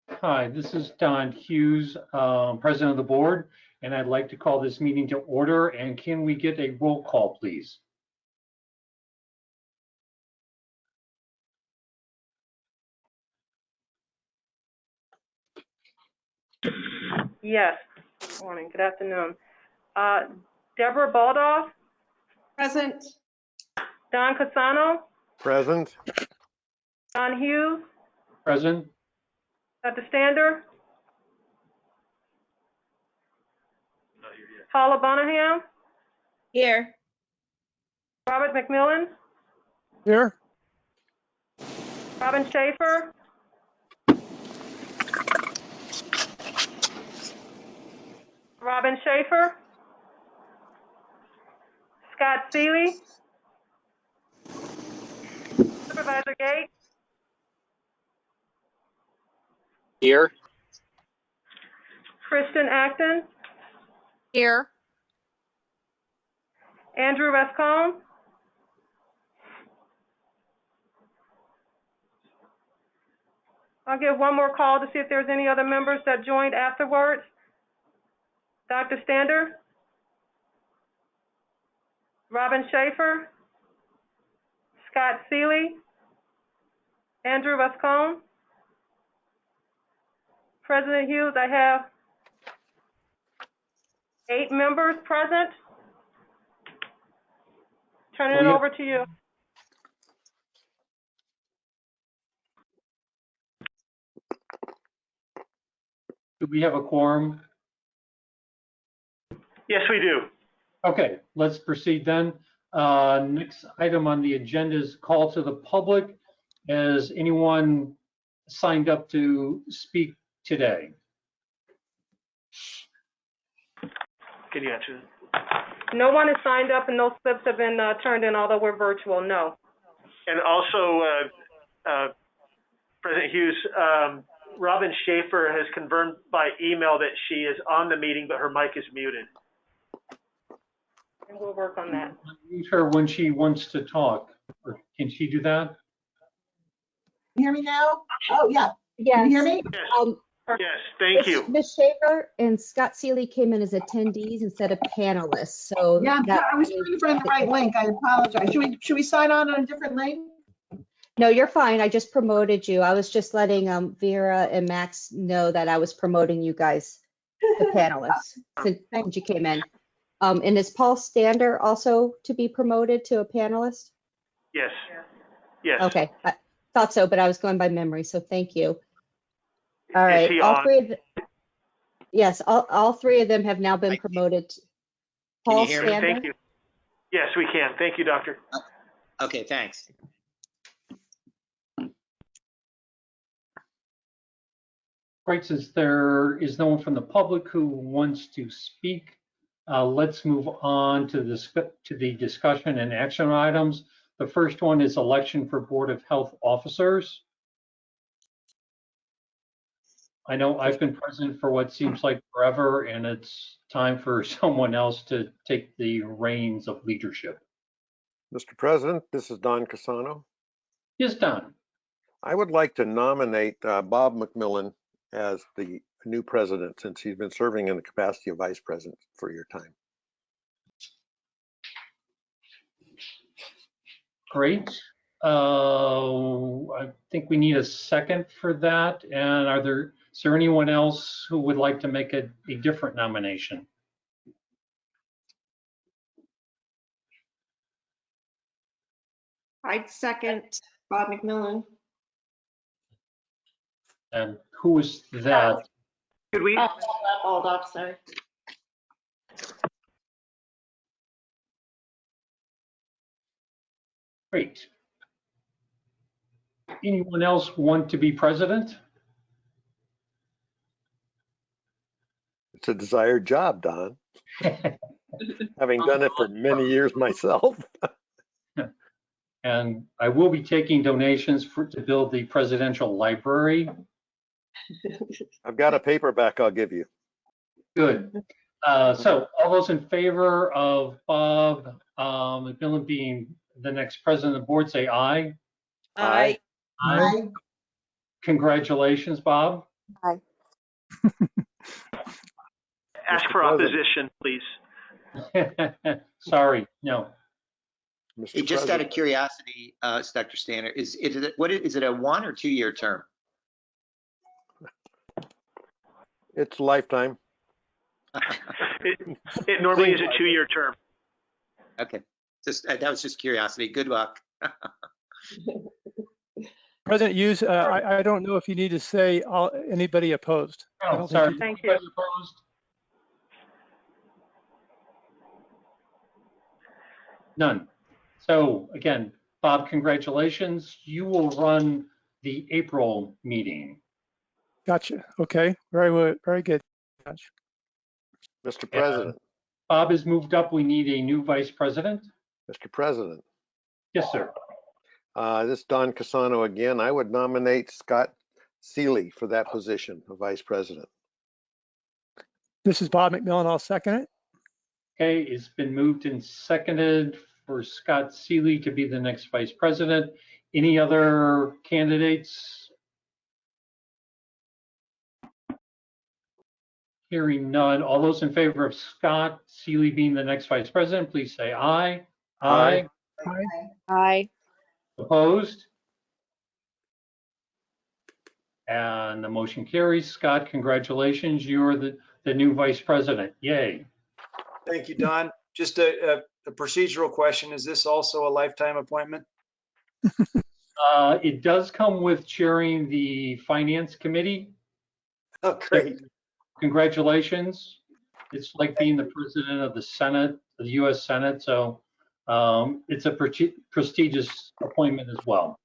Hi, this is Don Hughes, President of the Board, and I'd like to call this meeting to order. And can we get a roll call, please? Yes. Good morning. Good afternoon. Deborah Baldoff, Present. Don Casano, Present. Don Hughes, Present? Dr. Stander, Paula Bonaham, Here. Robert McMillan, Here. Robin Schaefer, Robin Schaefer, Scott Seeley, Supervisor Gates, Here. Kristen Acton, Here. Andrew Rascon, I'll give one more call to see if there's any other members that joined afterwards. Dr. Stander, Robin Schaefer, Scott Seeley, Andrew Rascon. President Hughes, I have 8 members present. Turning it over to you. Do we have a quorum? Yes, we do. Okay, let's proceed then. Next item on the agenda is call to the public. Has anyone signed up to speak today? Can you answer? No one has signed up and no slips have been turned in, although we're virtual, no. And also, President Hughes, Robin Schaefer has confirmed by email that she is on the meeting, but her mic is muted. And we'll work on that. Use her when she wants to talk. Or can she do that? Hear me now? Oh, yeah. Yes. Can you hear me? Yes, yes, thank you. Ms. Shaver and Scott Seeley came in as attendees instead of panelists, so. Yeah, that I was trying to find the right link. I apologize. Should we sign on a different link? No, you're fine. I just promoted you. I was just letting Vera and Max know that I was promoting you guys, the panelists, since you came in. And is Paul Stander also to be promoted to a panelist? Yes, yes. Okay, I thought so, but I was going by memory, so thank you. All Is right, he all on? three of yes, all 3 of them have now been promoted. Can Paul you hear me? Stander? Thank you. Yes, we can. Thank you, Doctor. Okay, thanks. Right, since there is no one from the public who wants to speak, let's move on to the discussion and action items. The first one is election for Board of Health officers. I know I've been president for what seems like forever, and it's time for someone else to take the reins of leadership. Mr. President, this is Don Casano. Yes, Don. I would like to nominate Bob McMillan as the new president, since he's been serving in the capacity of vice president for your time. Great. I think we need a second for that. And is there anyone else who would like to make a different nomination? I'd second Bob McMillan. And who is that? Could we? Baldoff, sorry. Great. Anyone else want to be president? It's a desired job, Don, having done it for many years myself. And I will be taking donations to build the presidential library. I've got a paperback I'll give you. Good. So all those in favor of Bob McMillan being the next president of the board, say aye. Aye. Aye. Congratulations, Bob. Ask Mr. for President. opposition, please. Sorry, no. Mr. Hey, just out President. of curiosity, Dr. Stander, is it a 1 or 2 year term? It's lifetime. It normally is a 2-year term. Okay, just that was just curiosity. Good luck. President Hughes, I don't know if you need to say anybody opposed. I Oh, don't sorry. think Thank you. Anybody opposed? None. So again, Bob, congratulations. You will run the April meeting. Gotcha. Okay, very good. Gotcha. Mr. President. Bob has moved up. We need a new vice president. Mr. President. Yes, sir. This is Don Casano again. I would nominate Scott Seeley for that position of vice president. This is Bob McMillan. I'll second it. Okay, it's been moved and seconded for Scott Seeley to be the next vice president. Any other candidates? Hearing none. All those in favor of Scott Seeley being the next vice president, please say aye. Aye. Aye. Opposed? And the motion carries. Scott, congratulations. You're the new vice president. Yay. Thank you, Don. Just a procedural question. Is this also a lifetime appointment? It does come with chairing the finance committee. Oh, great. Congratulations. It's like being the president of the Senate, the US Senate. So it's a prestigious appointment as well.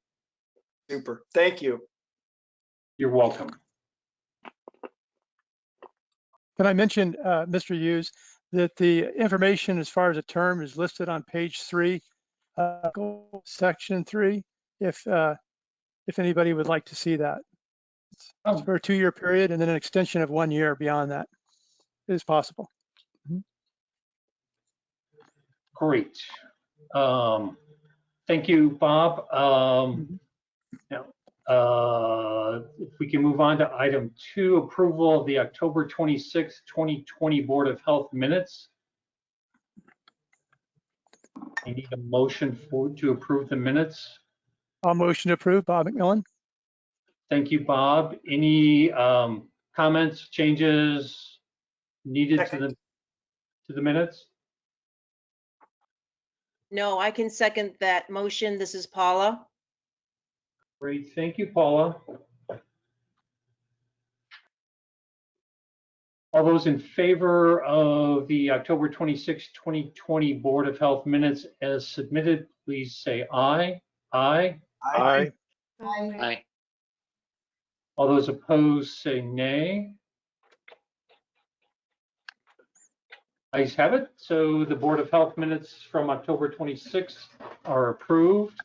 Super. Thank you. You're welcome. Can I mention, Mr. Hughes, that the information as far as a term is listed on page 3, section 3, if anybody would like to see that. It's for a 2-year period and then an extension of 1 year beyond that is possible. Great. Thank you, Bob. Now, if we can move on to item 2, approval of the October 26, 2020 Board of Health minutes. I need a motion to approve the minutes. I'll motion to approve. Bob McMillan. Thank you, Bob. Any comments, changes needed to the minutes? No, I can second that motion. This is Paula. Great, thank you, Paula. All those in favor of the October 26, 2020 Board of Health minutes as submitted, please say aye. Aye. Aye. Aye. All those opposed say nay. Ayes have it. So the Board of Health minutes from October 26th are approved.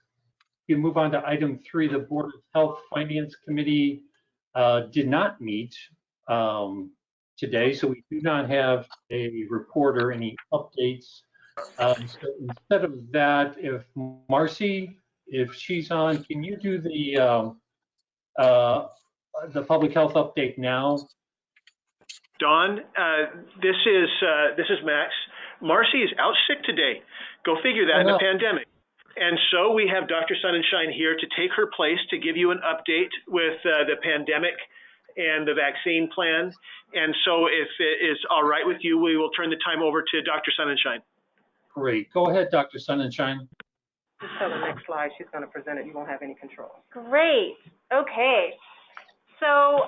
You move on to item 3. The Board of Health Finance Committee did not meet today, so we do not have a report or any updates. So instead of that, if Marcy, if she's on, can you do the public health update now? Don, this is Max. Marcy is out sick today. Go figure that in the pandemic. And so we have Dr. Sunshine here to take her place to give you an update with the pandemic and the vaccine plan. And so if it is all right with you, we will turn the time over to Dr. Sunshine. Great. Go ahead, Dr. Sunshine. Just tell the next slide. She's going to present it. You won't have any control. Great. Okay. So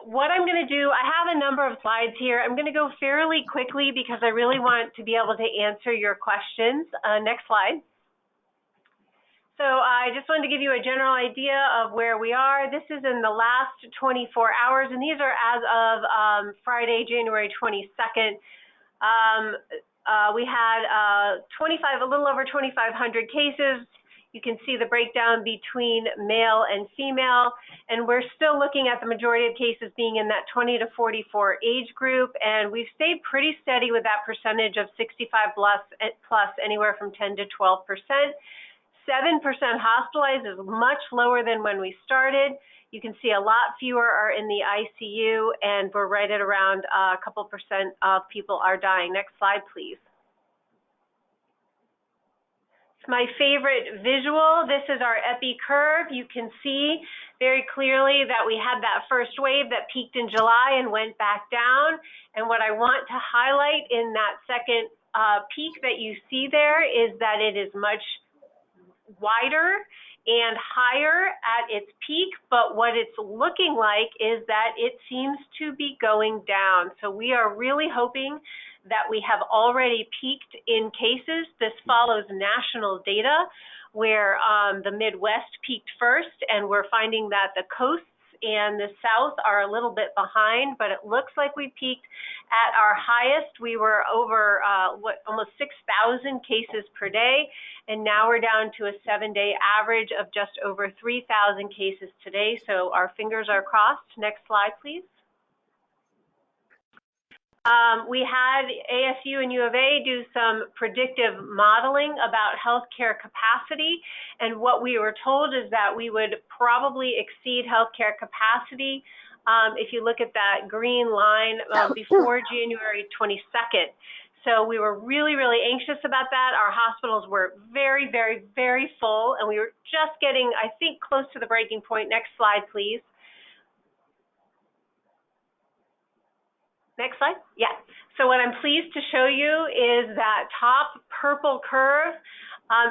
what I'm going to do, I have a number of slides here. I'm going to go fairly quickly because I really want to be able to answer your questions. Next slide. So I just wanted to give you a general idea of where we are. This is in the last 24 hours, and these are as of Friday, January 22nd. We had a little over 2,500 cases. You can see the breakdown between male and female, and we're still looking at the majority of cases being in that 20 to 44 age group, and we've stayed pretty steady with that percentage of 65 plus anywhere from 10 to 12%. 7% hospitalized is much lower than when we started. You can see a lot fewer are in the ICU, and we're right at around a couple percent of people are dying. Next slide, please. It's my favorite visual. This is our Epi Curve. You can see very clearly that we had that first wave that peaked in July and went back down. And what I want to highlight in that second peak that you see there is that it is much wider and higher at its peak, but what it's looking like is that it seems to be going down. So we are really hoping that we have already peaked in cases. This follows national data where the Midwest peaked first, and we're finding that the coasts and the South are a little bit behind, but it looks like we peaked at our highest. We were over almost 6,000 cases per day, and now we're down to a 7-day average of just over 3,000 cases today. So our fingers are crossed. Next slide, please. We had ASU and U of A do some predictive modeling about healthcare capacity, and what we were told is that we would probably exceed healthcare capacity if you look at that green line before January 22nd. So we were really, really anxious about that. Our hospitals were very, very, very full, and we were just getting, I think, close to the breaking point. Next slide, please. Next slide. Yeah. So what I'm pleased to show you is that top purple curve.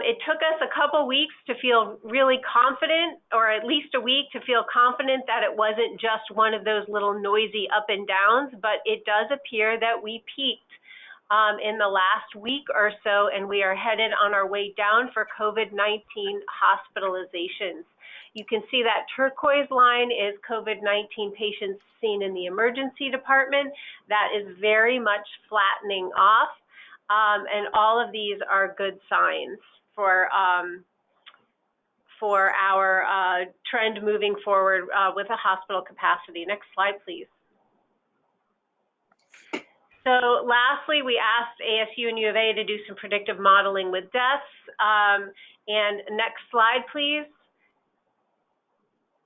It took us a couple weeks to feel really confident, or at least a week to feel confident that it wasn't just one of those little noisy up and downs, but it does appear that we peaked in the last week or so, and we are headed on our way down for COVID-19 hospitalizations. You can see that turquoise line is COVID-19 patients seen in the emergency department. That is very much flattening off, and all of these are good signs for our trend moving forward with a hospital capacity. Next slide, please. So lastly, we asked ASU and U of A to do some predictive modeling with deaths. And next slide, please.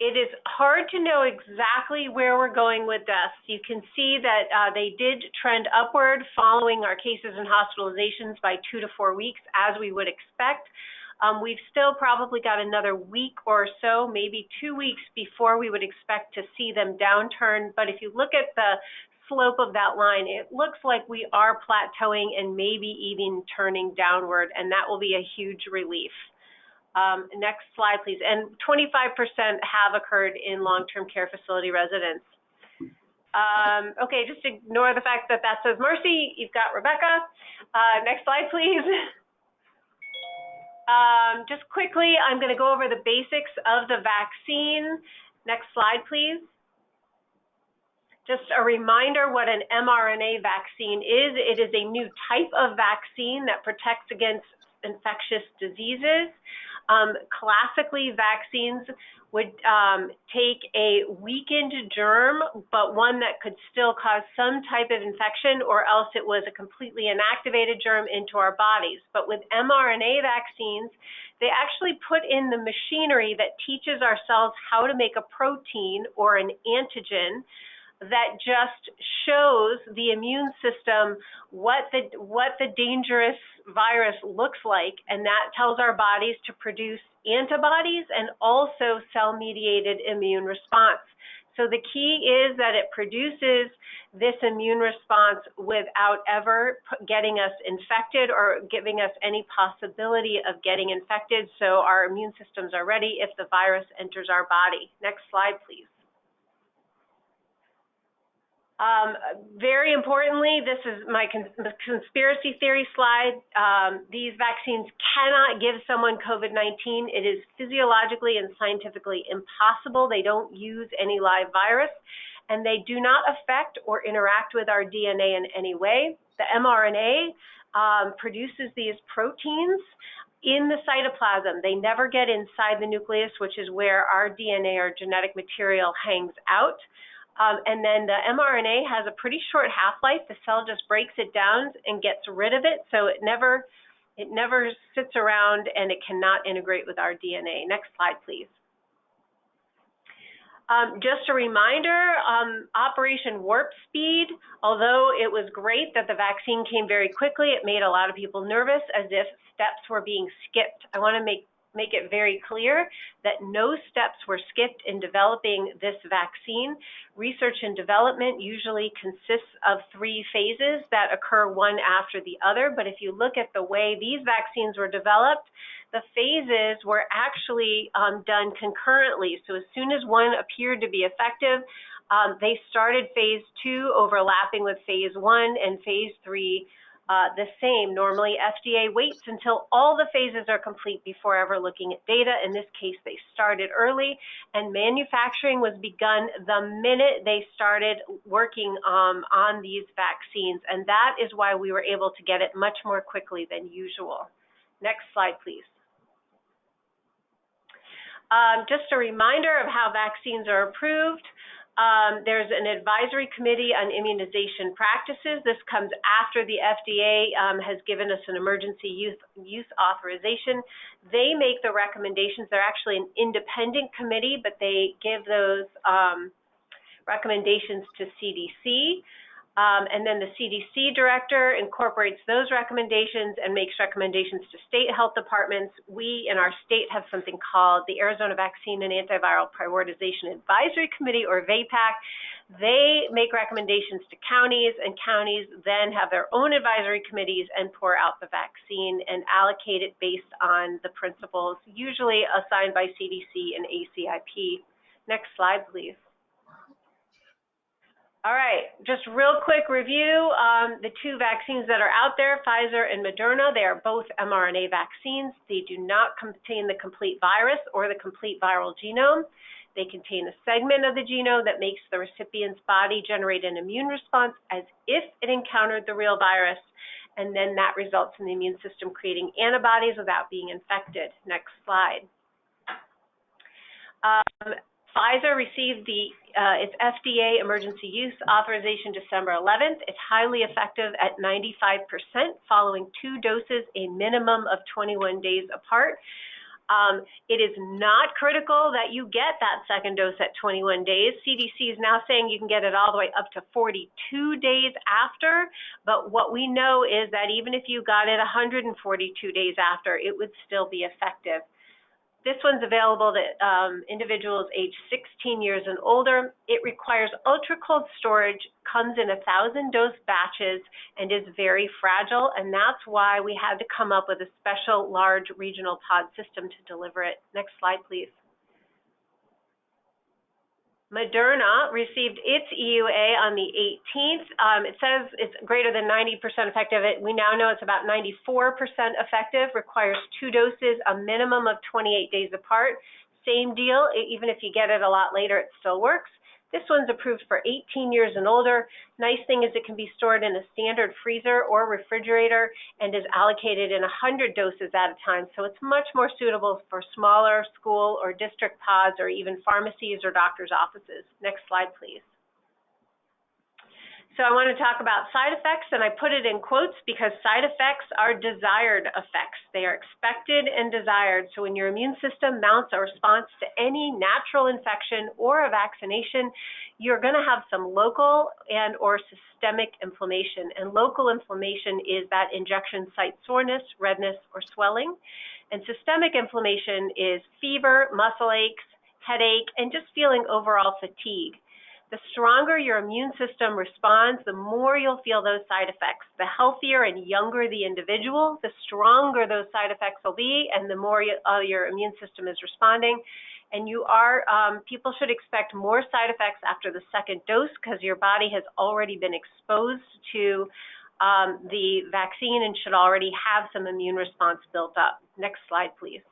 It is hard to know exactly where we're going with deaths. You can see that they did trend upward following our cases and hospitalizations by 2 to 4 weeks, as we would expect. We've still probably got another week or so, maybe 2 weeks before we would expect to see them downturn. But if you look at the slope of that line, it looks like we are plateauing and maybe even turning downward, and that will be a huge relief. Next slide, please. And 25% have occurred in long-term care facility residents. Okay, just ignore the fact that that says Marcy. You've got Rebecca. Next slide, please. Just quickly, I'm going to go over the basics of the vaccine. Next slide, please. Just a reminder what an mRNA vaccine is. It is a new type of vaccine that protects against infectious diseases. Classically, vaccines would take a weakened germ, but one that could still cause some type of infection, or else it was a completely inactivated germ into our bodies. But with mRNA vaccines, they actually put in the machinery that teaches our cells how to make a protein or an antigen that just shows the immune system what the dangerous virus looks like, and that tells our bodies to produce antibodies and also cell-mediated immune response. So the key is that it produces this immune response without ever getting us infected or giving us any possibility of getting infected, so our immune systems are ready if the virus enters our body. Next slide, please. Very importantly, this is my conspiracy theory slide. These vaccines cannot give someone COVID-19. It is physiologically and scientifically impossible. They don't use any live virus, and they do not affect or interact with our DNA in any way. The mRNA produces these proteins in the cytoplasm. They never get inside the nucleus, which is where our DNA or genetic material hangs out. And then the mRNA has a pretty short half-life. The cell just breaks it down and gets rid of it, so it never It never sits around and it cannot integrate with our DNA. Next slide, please. Just a reminder, Operation Warp Speed, although it was great that the vaccine came very quickly, it made a lot of people nervous as if steps were being skipped. I want to make it very clear that no steps were skipped in developing this vaccine. Research and development usually consists of 3 phases that occur one after the other, but if you look at the way these vaccines were developed, the phases were actually done concurrently. So as soon as one appeared to be effective, they started phase 2 overlapping with phase 1 and phase 3 the same. Normally, FDA waits until all the phases are complete before ever looking at data. In this case, they started early, and manufacturing was begun the minute they started working on these vaccines, and that is why we were able to get it much more quickly than usual. Next slide, please. Just a reminder of how vaccines are approved. There's an advisory committee on immunization practices. This comes after the FDA has given us an emergency use authorization. They make the recommendations. They're actually an independent committee, but they give those recommendations to CDC. And then the CDC director incorporates those recommendations and makes recommendations to state health departments. We in our state have something called the Arizona Vaccine and Antiviral Prioritization Advisory Committee, or VAPAC. They make recommendations to counties, and counties then have their own advisory committees and pour out the vaccine and allocate it based on the principles usually assigned by CDC and ACIP. Next slide, please. All right, just real quick review. The 2 vaccines that are out there, Pfizer and Moderna, they are both mRNA vaccines. They do not contain the complete virus or the complete viral genome. They contain a segment of the genome that makes the recipient's body generate an immune response as if it encountered the real virus, and then that results in the immune system creating antibodies without being infected. Next slide. Pfizer received its FDA emergency use authorization December 11th. It's highly effective at 95% following 2 doses, a minimum of 21 days apart. It is not critical that you get that second dose at 21 days. CDC is now saying you can get it all the way up to 42 days after, but what we know is that even if you got it 142 days after, it would still be effective. This one's available to individuals age 16 years and older. It requires ultra-cold storage, comes in 1,000-dose batches, and is very fragile, and that's why we had to come up with a special large regional pod system to deliver it. Next slide, please. Moderna received its EUA on the 18th. It says it's greater than 90% effective. We now know it's about 94% effective, requires 2 doses, a minimum of 28 days apart. Same deal, even if you get it a lot later, it still works. This one's approved for 18 years and older. Nice thing is it can be stored in a standard freezer or refrigerator and is allocated in 100 doses at a time. So it's much more suitable for smaller school or district pods or even pharmacies or doctor's offices. Next slide, please. So I want to talk about side effects, and I put it in quotes because side effects are desired effects. They are expected and desired. So when your immune system mounts a response to any natural infection or a vaccination, you're going to have some local and or systemic inflammation. And local inflammation is that injection site soreness, redness, or swelling. And systemic inflammation is fever, muscle aches, headache, and just feeling overall fatigue. The stronger your immune system responds, the more you'll feel those side effects. The healthier and younger the individual, the stronger those side effects will be, and the more your immune system is responding. And people should expect more side effects after the second dose because your body has already been exposed to the vaccine and should already have some immune response built up. Next slide, please.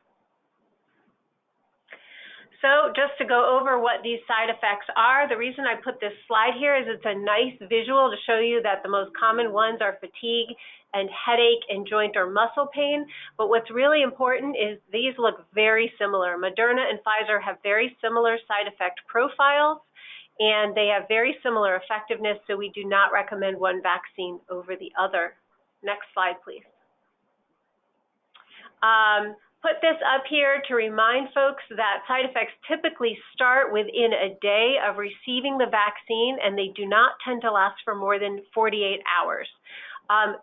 So just to go over what these side effects are, the reason I put this slide here is it's a nice visual to show you that the most common ones are fatigue and headache and joint or muscle pain. But what's really important is these look very similar. Moderna and Pfizer have very similar side effect profiles, and they have very similar effectiveness, so we do not recommend one vaccine over the other. Next slide, please. Put this up here to remind folks that side effects typically start within a day of receiving the vaccine, and they do not tend to last for more than 48 hours.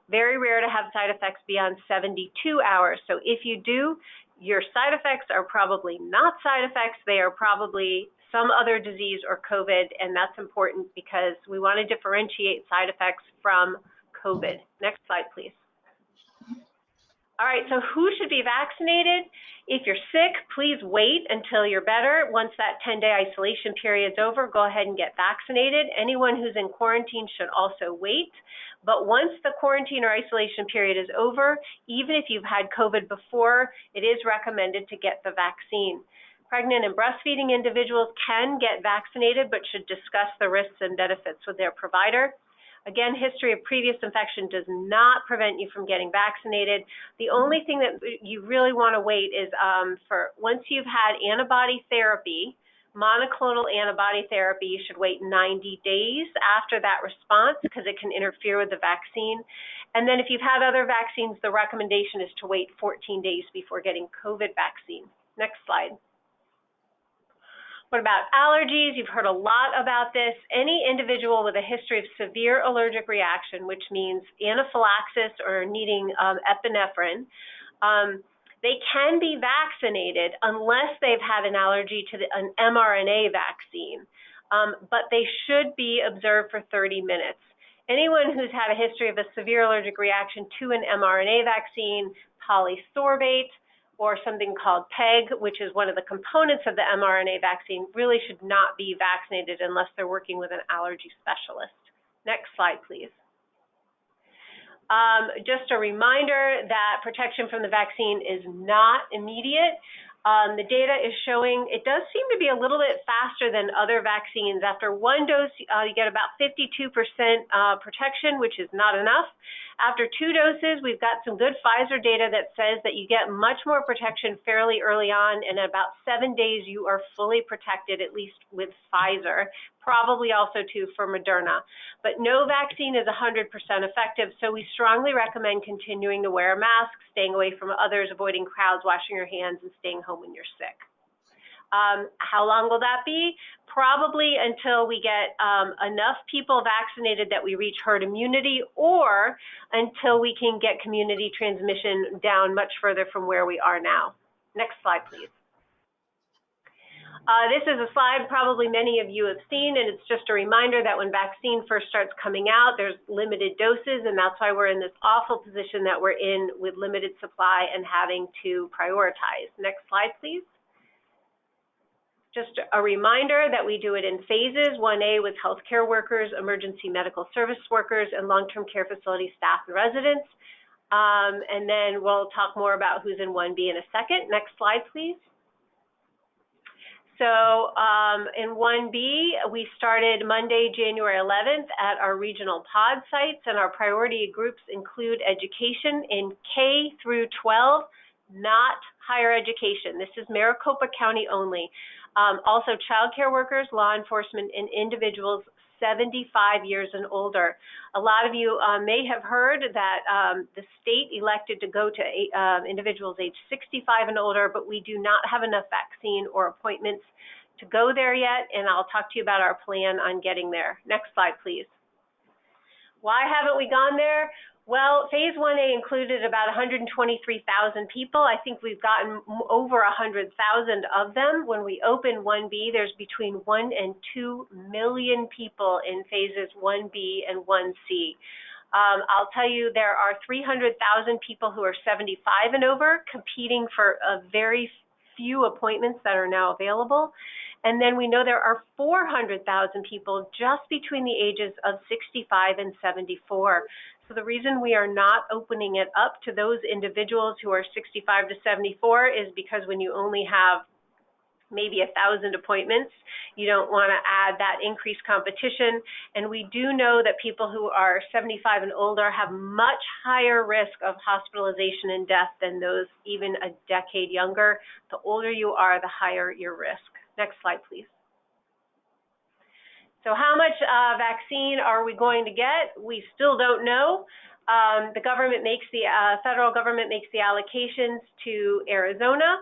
Very rare to have side effects beyond 72 hours. So if you do, your side effects are probably not side effects. They are probably some other disease or COVID, and that's important because we want to differentiate side effects from COVID. Next slide, please. All right, so who should be vaccinated? If you're sick, please wait until you're better. Once that 10-day isolation period's over, go ahead and get vaccinated. Anyone who's in quarantine should also wait. But once the quarantine or isolation period is over, even if you've had COVID before, it is recommended to get the vaccine. Pregnant and breastfeeding individuals can get vaccinated, but should discuss the risks and benefits with their provider. Again, history of previous infection does not prevent you from getting vaccinated. The only thing that you really want to wait is for once you've had antibody therapy, monoclonal antibody therapy, you should wait 90 days after that response because it can interfere with the vaccine. And then if you've had other vaccines, the recommendation is to wait 14 days before getting COVID vaccine. Next slide. What about allergies? You've heard a lot about this. Any individual with a history of severe allergic reaction, which means anaphylaxis or needing epinephrine, they can be vaccinated unless they've had an allergy to an mRNA vaccine, but they should be observed for 30 minutes. Anyone who's had a history of a severe allergic reaction to an mRNA vaccine, polysorbate, or something called PEG, which is one of the components of the mRNA vaccine, really should not be vaccinated unless they're working with an allergy specialist. Next slide, please. Just a reminder that protection from the vaccine is not immediate. The data is showing it does seem to be a little bit faster than other vaccines. After one dose, you get about 52% protection, which is not enough. After 2 doses, we've got some good Pfizer data that says that you get much more protection fairly early on, and in about 7 days, you are fully protected, at least with Pfizer, probably also too for Moderna. But no vaccine is 100% effective, so we strongly recommend continuing to wear a mask, staying away from others, avoiding crowds, washing your hands, and staying home when you're sick. How long will that be? Probably until we get enough people vaccinated that we reach herd immunity, or until we can get community transmission down much further from where we are now. Next slide, please. This is a slide probably many of you have seen, and it's just a reminder that when vaccine first starts coming out, there's limited doses, and that's why we're in this awful position that we're in with limited supply and having to prioritize. Next slide, please. Just a reminder that we do it in phases, 1A with healthcare workers, emergency medical service workers, and long-term care facility staff and residents. And then we'll talk more about who's in 1B in a second. Next slide, please. So in 1B, we started Monday, January 11th at our regional pod sites, and our priority groups include education in K through 12, not higher education. This is Maricopa County only. Also child care workers, law enforcement, and individuals 75 years and older. A lot of you may have heard that the state elected to go to individuals age 65 and older, but we do not have enough vaccine or appointments to go there yet, and I'll talk to you about our plan on getting there. Next slide, please. Why haven't we gone there? Well, phase 1A included about 123,000 people. I think we've gotten over 100,000 of them. When we open 1B, there's between 1 and 2 million people in phases 1B and 1C. I'll tell you, there are 300,000 people who are 75 and over competing for a very few appointments that are now available. And then we know there are 400,000 people just between the ages of 65 and 74. So the reason we are not opening it up to those individuals who are 65 to 74 is because when you only have maybe 1,000 appointments, you don't want to add that increased competition. And we do know that people who are 75 and older have much higher risk of hospitalization and death than those even a decade younger. The older you are, the higher your risk. Next slide, please. So how much vaccine are we going to get? We still don't know. The government makes the, federal government makes the allocations to Arizona,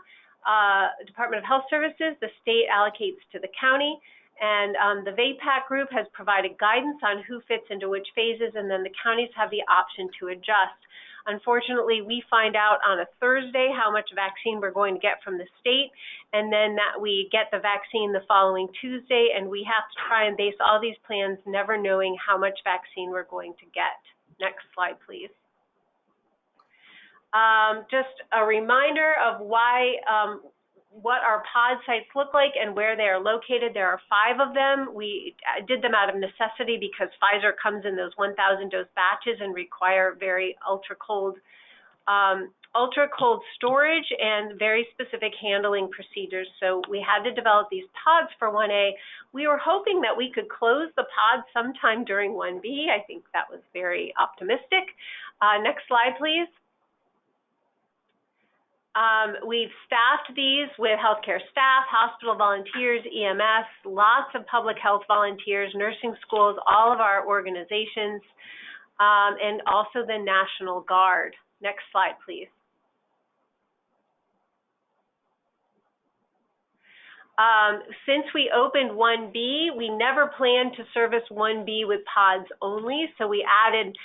Department of Health Services, the state allocates to the county, and the VAPAC group has provided guidance on who fits into which phases, and then the counties have the option to adjust. Unfortunately, we find out on a Thursday how much vaccine we're going to get from the state, and then that we get the vaccine the following Tuesday, and we have to try and base all these plans never knowing how much vaccine we're going to get. Next slide, please. Just a reminder of why, what our pod sites look like and where they are located. There are 5 of them. We did them out of necessity because Pfizer comes in those 1,000 dose batches and require very ultra cold storage and very specific handling procedures. So we had to develop these pods for 1A. We were hoping that we could close the pods sometime during 1B. I think that was very optimistic. Next slide, please. We've staffed these with healthcare staff, hospital volunteers, EMS, lots of public health volunteers, nursing schools, all of our organizations, and also the National Guard. Next slide, please. Since we opened 1B, we never planned to service 1B with pods only, so we added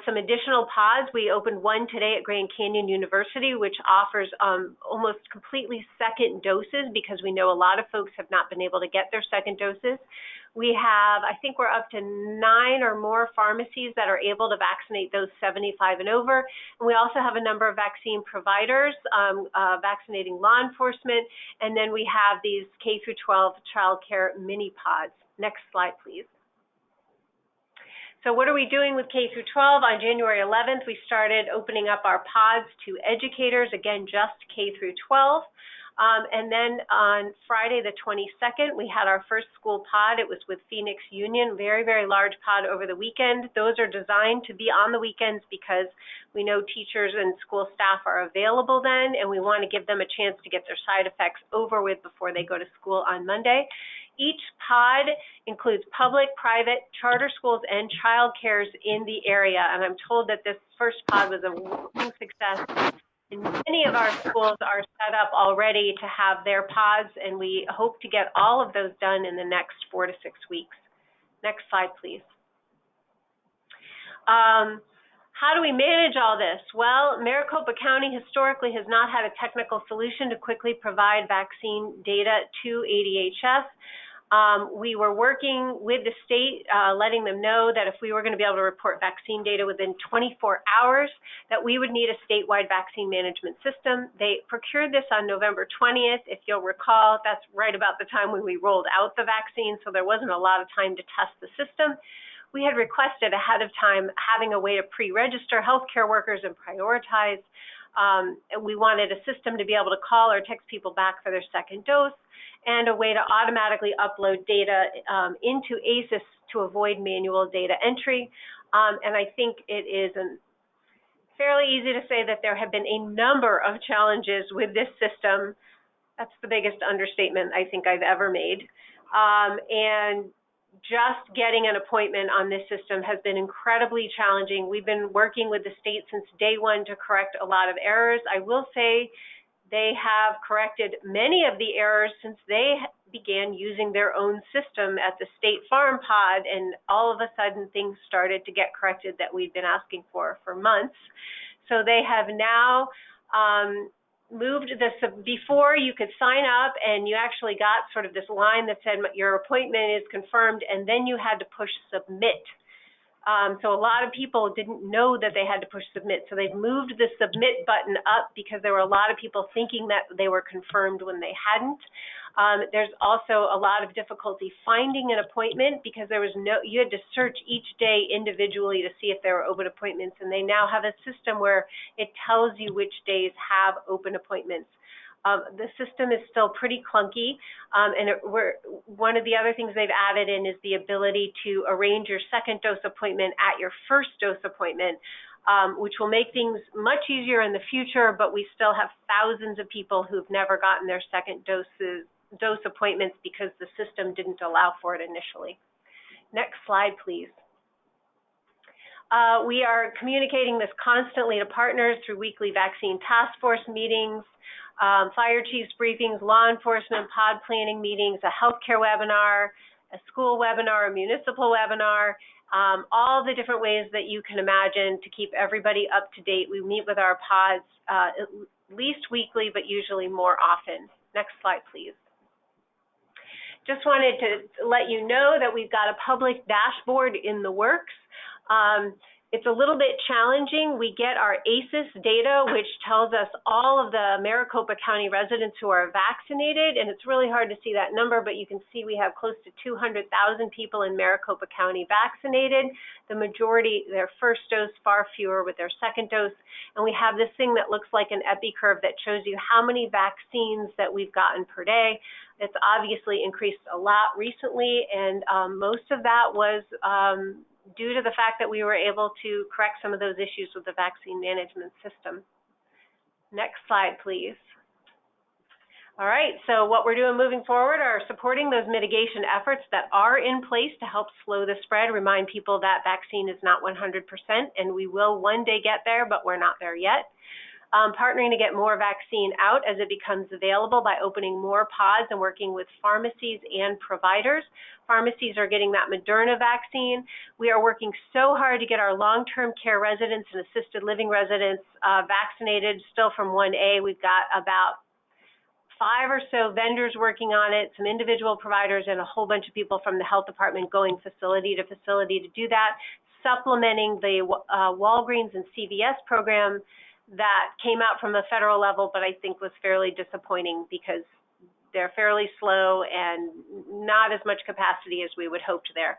some additional pods. We opened one today at Grand Canyon University, which offers almost completely second doses because we know a lot of folks have not been able to get their second doses. We have, I think we're up to 9 or more pharmacies that are able to vaccinate those 75 and over. And we also have a number of vaccine providers vaccinating law enforcement. And then we have these K through 12 childcare mini pods. Next slide, please. So what are we doing with K through 12? On January 11th, we started opening up our pods to educators, again, just K through 12. And then on Friday the 22nd, we had our first school pod. It was with Phoenix Union, very, very large pod over the weekend. Those are designed to be on the weekends because we know teachers and school staff are available then, and we want to give them a chance to get their side effects over with before they go to school on Monday. Each pod includes public, private, charter schools, and child cares in the area. And I'm told that this first pod was a whopping success. And many of our schools are set up already to have their pods, and we hope to get all of those done in the next 4 to 6 weeks. Next slide, please. How do we manage all this? Well, Maricopa County historically has not had a technical solution to quickly provide vaccine data to ADHS. We were working with the state, letting them know that if we were going to be able to report vaccine data within 24 hours, that we would need a statewide vaccine management system. They procured this on November 20th. If you'll recall, that's right about the time when we rolled out the vaccine, so there wasn't a lot of time to test the system. We had requested ahead of time having a way to pre-register healthcare workers and prioritize. We wanted a system to be able to call or text people back for their second dose, and a way to automatically upload data into ACES to avoid manual data entry. And I think it is fairly easy to say that there have been a number of challenges with this system. That's the biggest understatement I think I've ever made. And just getting an appointment on this system has been incredibly challenging. We've been working with the state since day one to correct a lot of errors. I will say they have corrected many of the errors since they began using their own system at the State Farm Pod, and all of a sudden things started to get corrected that we've been asking for months. So they have now moved this. Before, you could sign up and you actually got sort of this line that said your appointment is confirmed, and then you had to push submit. So a lot of people didn't know that they had to push submit. So they've moved the submit button up because there were a lot of people thinking that they were confirmed when they hadn't. There's also a lot of difficulty finding an appointment because you had to search each day individually to see if there were open appointments. And they now have a system where it tells you which days have open appointments. The system is still pretty clunky, and one of the other things they've added in is the ability to arrange your second dose appointment at your first dose appointment, which will make things much easier in the future, but we still have thousands of people who've never gotten their second dose appointments because the system didn't allow for it initially. Next slide, please. We are communicating this constantly to partners through weekly vaccine task force meetings, fire chiefs briefings, law enforcement pod planning meetings, a healthcare webinar, a school webinar, a municipal webinar, all the different ways that you can imagine to keep everybody up to date. We meet with our pods at least weekly, but usually more often. Next slide, please. Just wanted to let you know that we've got a public dashboard in the works. It's a little bit challenging. We get our ACEs data, which tells us all of the Maricopa County residents who are vaccinated, and it's really hard to see that number, but you can see we have close to 200,000 people in Maricopa County vaccinated. The majority, their first dose, far fewer with their second dose. And we have this thing that looks like an Epi Curve that shows you how many vaccines that we've gotten per day. It's obviously increased a lot recently, and most of that was due to the fact that we were able to correct some of those issues with the vaccine management system. Next slide, please. All right, so what we're doing moving forward are supporting those mitigation efforts that are in place to help slow the spread, remind people that vaccine is not 100%, and we will one day get there, but we're not there yet. Partnering to get more vaccine out as it becomes available by opening more pods and working with pharmacies and providers. Pharmacies are getting that Mrna vaccine. We are working so hard to get our long-term care residents and assisted living residents vaccinated. Still from 1A, we've got about 5 or so vendors working on it, some individual providers, and a whole bunch of people from the health department going facility to facility to do that, supplementing the Walgreens and CVS program that came out from the federal level, but I think was fairly disappointing because they're fairly slow and not as much capacity as we would hoped there.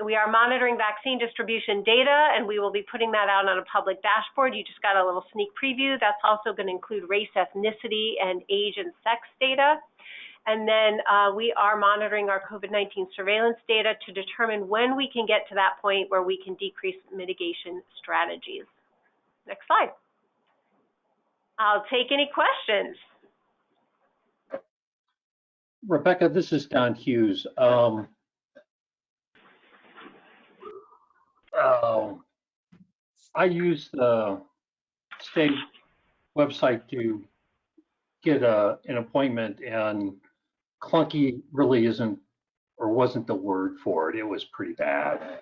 We are monitoring vaccine distribution data, and we will be putting that out on a public dashboard. You just got a little sneak preview. That's also going to include race, ethnicity, and age and sex data. And then we are monitoring our COVID-19 surveillance data to determine when we can get to that point where we can decrease mitigation strategies. Next slide. I'll take any questions. Rebecca, this is Don Hughes. I use the state website to get an appointment, and clunky really isn't or wasn't the word for it. It was pretty bad.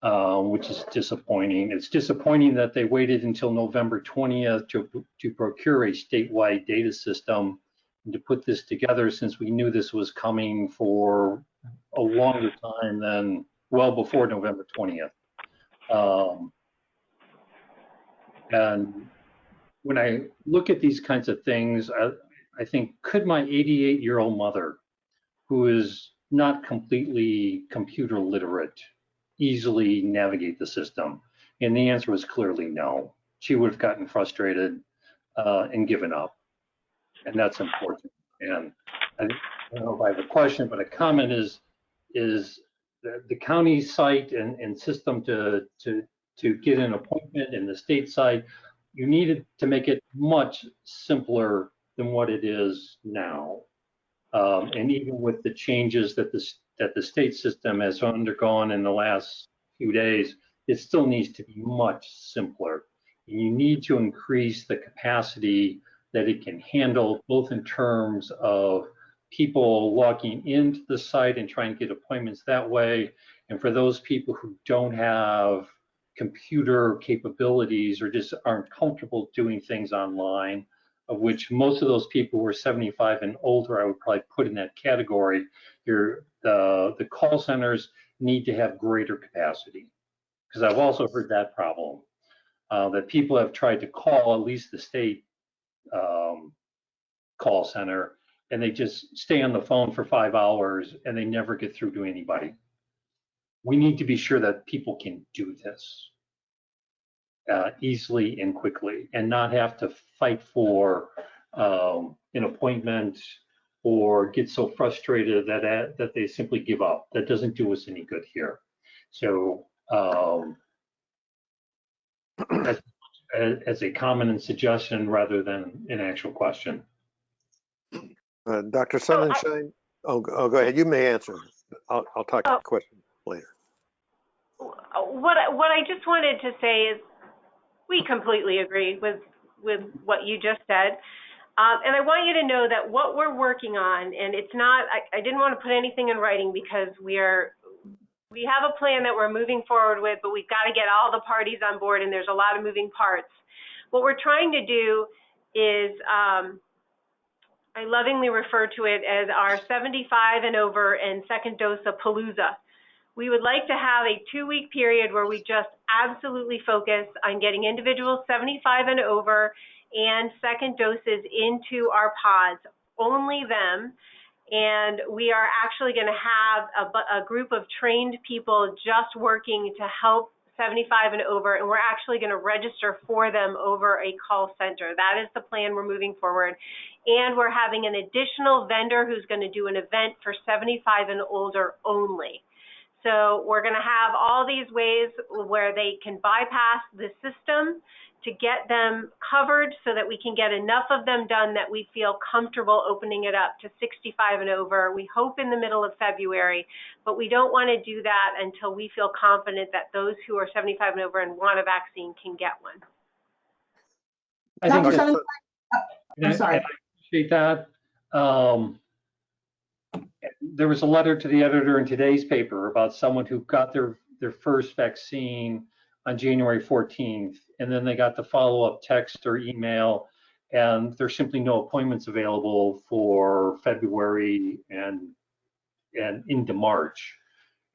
Which is disappointing. It's disappointing that they waited until November 20th to procure a statewide data system and to put this together, since we knew this was coming for a longer time than well before November 20th. And when I look at these kinds of things, I think, could my 88-year-old mother, who is not completely computer literate, easily navigate the system? And the answer was clearly no. She would have gotten frustrated and given up. And that's important. And I don't know if I have a question, but a comment is the county site and system to get an appointment, and the state site, you needed to make it much simpler than what it is now. And even with the changes that the state system has undergone in the last few days, it still needs to be much simpler. You need to increase the capacity that it can handle, both in terms of people logging into the site and trying to get appointments that way, and for those people who don't have computer capabilities or just aren't comfortable doing things online, of which most of those people who are 75 and older, I would probably put in that category. The call centers need to have greater capacity, because I've also heard that problem, that people have tried to call at least the state call center, and they just stay on the phone for 5 hours and they never get through to anybody. We need to be sure that people can do this easily and quickly, and not have to fight for an appointment or get so frustrated that they simply give up. That doesn't do us any good here. So as a comment and suggestion rather than an actual question. Dr. Sonnenschein, go ahead. You may answer. I'll talk to the question later. what I just wanted to say is we completely agree with what you just said. And I want you to know that what we're working on, and it's not, I didn't want to put anything in writing because we have a plan that we're moving forward with, but we've got to get all the parties on board, and there's a lot of moving parts. What we're trying to do is, I lovingly refer to it as our 75 and over and second dose of Palooza. We would like to have a 2-week period where we just absolutely focus on getting individuals 75 and over and second doses into our pods, only them. And we are actually going to have a group of trained people just working to help 75 and over, and we're actually going to register for them over a call center. That is the plan. We're moving forward. And we're having an additional vendor who's going to do an event for 75 and older only. So we're going to have all these ways where they can bypass the system to get them covered so that we can get enough of them done that we feel comfortable opening it up to 65 and over. We hope in the middle of February, but we don't want to do that until we feel confident that those who are 75 and over and want a vaccine can get one. I think Dr. that's- Sunshine, I'm sorry. I appreciate that. There was a letter to the editor in today's paper about someone who got their first vaccine on January 14th, and then they got the follow-up text or email, and there's simply no appointments available for February and into March.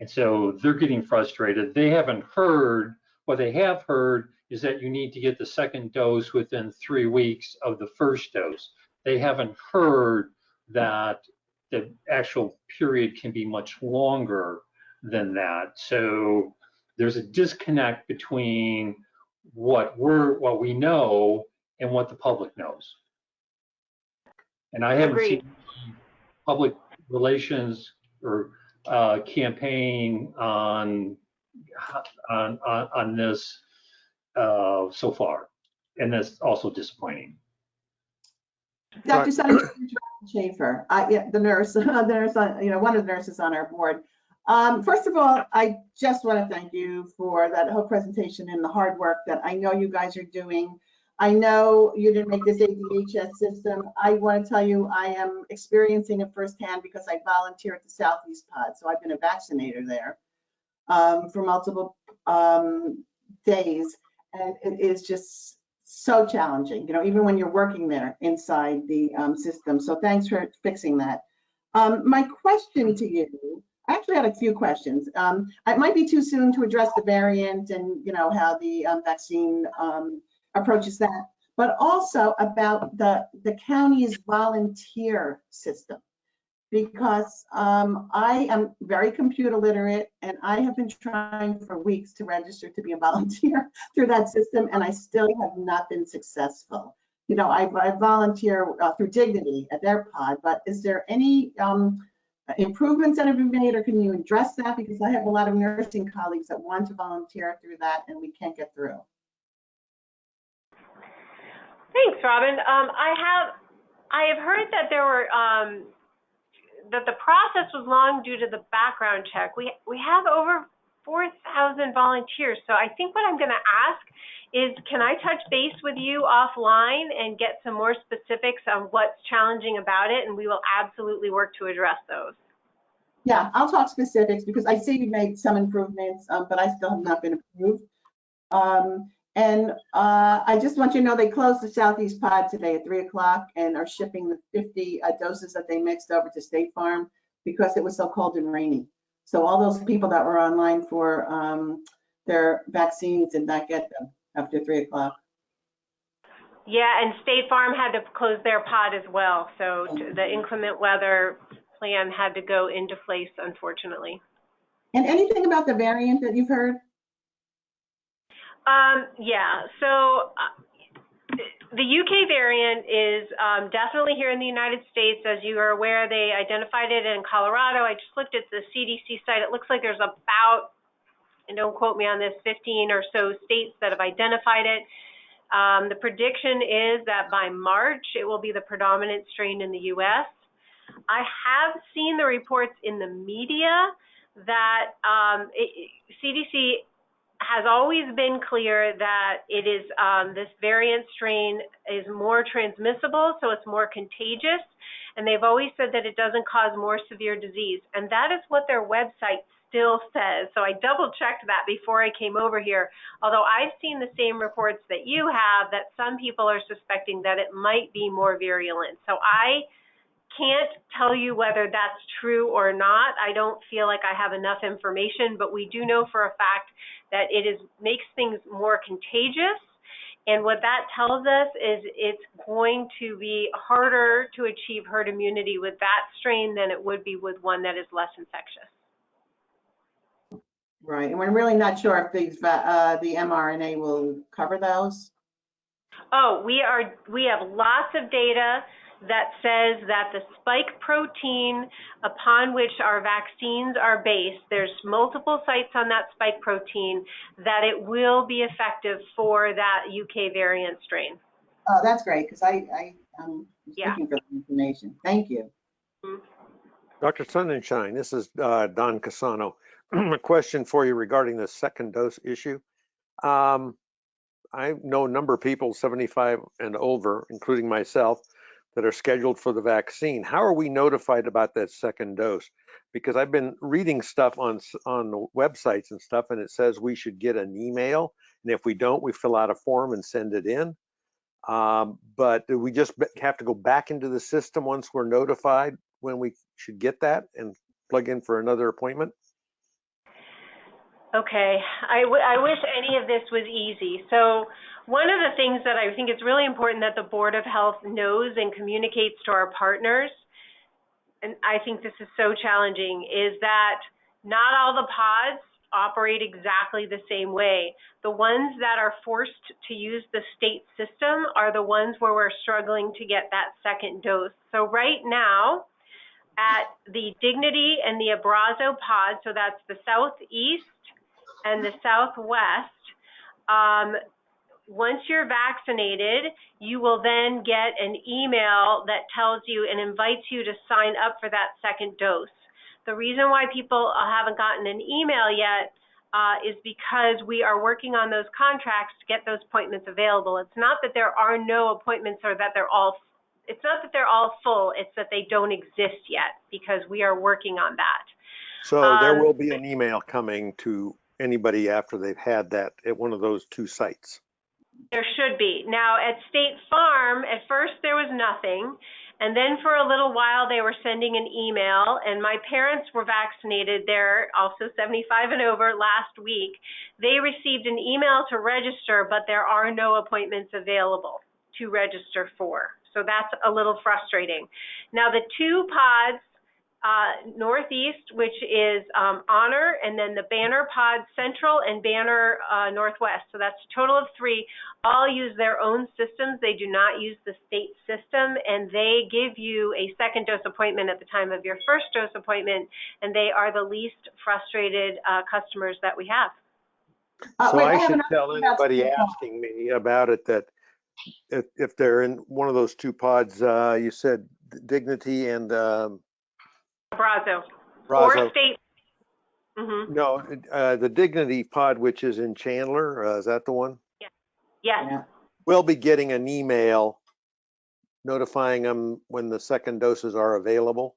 And so they're getting frustrated. They haven't heard, what they have heard is that you need to get the second dose within 3 weeks of the first dose. They haven't heard that the actual period can be much longer than that. So there's a disconnect between what we know and what the public knows. And I haven't Agreed. seen public relations or campaign on this so far, and that's also disappointing. Dr. Schaefer, the nurse, one of the nurses on our board. First of all, I just want to thank you for that whole presentation and the hard work that I know you guys are doing. I know you didn't make this ADHS system. I want to tell you I am experiencing it firsthand because I volunteer at the Southeast Pod, so I've been a vaccinator there for multiple days, and it is just so challenging, even when you're working there inside the system. So thanks for fixing that. My question to you, I actually had a few questions. It might be too soon to address the variant and how the vaccine approaches that, but also about the county's volunteer system, because I am very computer literate and I have been trying for weeks to register to be a volunteer through that system, and I still have not been successful. I volunteer through Dignity at their pod, but is there any improvements that have been made, or can you address that? Because I have a lot of nursing colleagues that want to volunteer through that and we can't get through. Thanks, Robin. I have heard that there were that the process was long due to the background check. We have over 4,000 volunteers, so I think what I'm going to ask is, can I touch base with you offline and get some more specifics on what's challenging about it, and we will absolutely work to address those. Yeah, I'll talk specifics because I see you made some improvements, but I still have not been approved. I just want you to know they closed the Southeast Pod today at 3 o'clock and are shipping the 50 doses that they mixed over to State Farm because it was so cold and rainy. So all those people that were online for their vaccines did not get them after 3 o'clock. Yeah, and State Farm had to close their pod as well. So the inclement weather plan had to go into place, unfortunately. And anything about the variant that you've heard? Yeah, so the UK variant is definitely here in the United States. As you are aware, they identified it in Colorado. I just looked at the CDC site. It looks like there's about, and don't quote me on this, 15 or so states that have identified it. The prediction is that by March, it will be the predominant strain in the US. I have seen the reports in the media that CDC has always been clear that it is this variant strain is more transmissible, so it's more contagious, and they've always said that it doesn't cause more severe disease, and that is what their website still says. So I double-checked that before I came over here, although I've seen the same reports that you have, that some people are suspecting that it might be more virulent. So I can't tell you whether that's true or not. I don't feel like I have enough information, but we do know for a fact that it makes things more contagious. And what that tells us is it's going to be harder to achieve herd immunity with that strain than it would be with one that is less infectious. Right, and we're really not sure if the mRNA will cover those. Oh, we have lots of data that says that the spike protein upon which our vaccines are based, there's multiple sites on that spike protein, that it will be effective for that UK variant strain. Oh, that's great, because I'm looking for the information. Thank you. Dr. Sunshine, this is Don Casano. A question for you regarding the second dose issue. I know a number of people 75 and over, including myself, that are scheduled for the vaccine. How are we notified about that second dose? Because I've been reading stuff on the websites and stuff, and it says we should get an email, and if we don't, we fill out a form and send it in. But do we just have to go back into the system once we're notified when we should get that and plug in for another appointment? Okay, I wish any of this was easy. So one of the things that I think it's really important that the Board of Health knows and communicates to our partners, and I think this is so challenging, is that not all the pods operate exactly the same way. The ones that are forced to use the state system are the ones where we're struggling to get that second dose. So right now, at the Dignity and the Abrazo pod, so that's the Southeast and the Southwest, once you're vaccinated, you will then get an email that tells you and invites you to sign up for that second dose. The reason why people haven't gotten an email yet is because we are working on those contracts to get those appointments available. It's not that there are no appointments or that it's not that they're all full, it's that they don't exist yet because we are working on that. So there will be an email coming to anybody after they've had that at one of those two sites. There should be. Now at State Farm, at first there was nothing. And then for a little while they were sending an email, and my parents were vaccinated. They're also 75 and over last week. They received an email to register, but there are no appointments available to register for. So that's a little frustrating. Now the two pods, Northeast, which is Honor, and then the Banner pod Central and Banner Northwest. So that's a total of 3. All use their own systems. They do not use the state system, and they give you a second dose appointment at the time of your first dose appointment, and they are the least frustrated customers that we have. So I should tell anybody asking me about it that if they're in one of those two pods, you said Dignity and Abrazo. Brazo. Or State. Mm-hmm. No, the Dignity pod, which is in Chandler, is that the one? Yes. Yes. Yeah. We'll be getting an email notifying them when the second doses are available.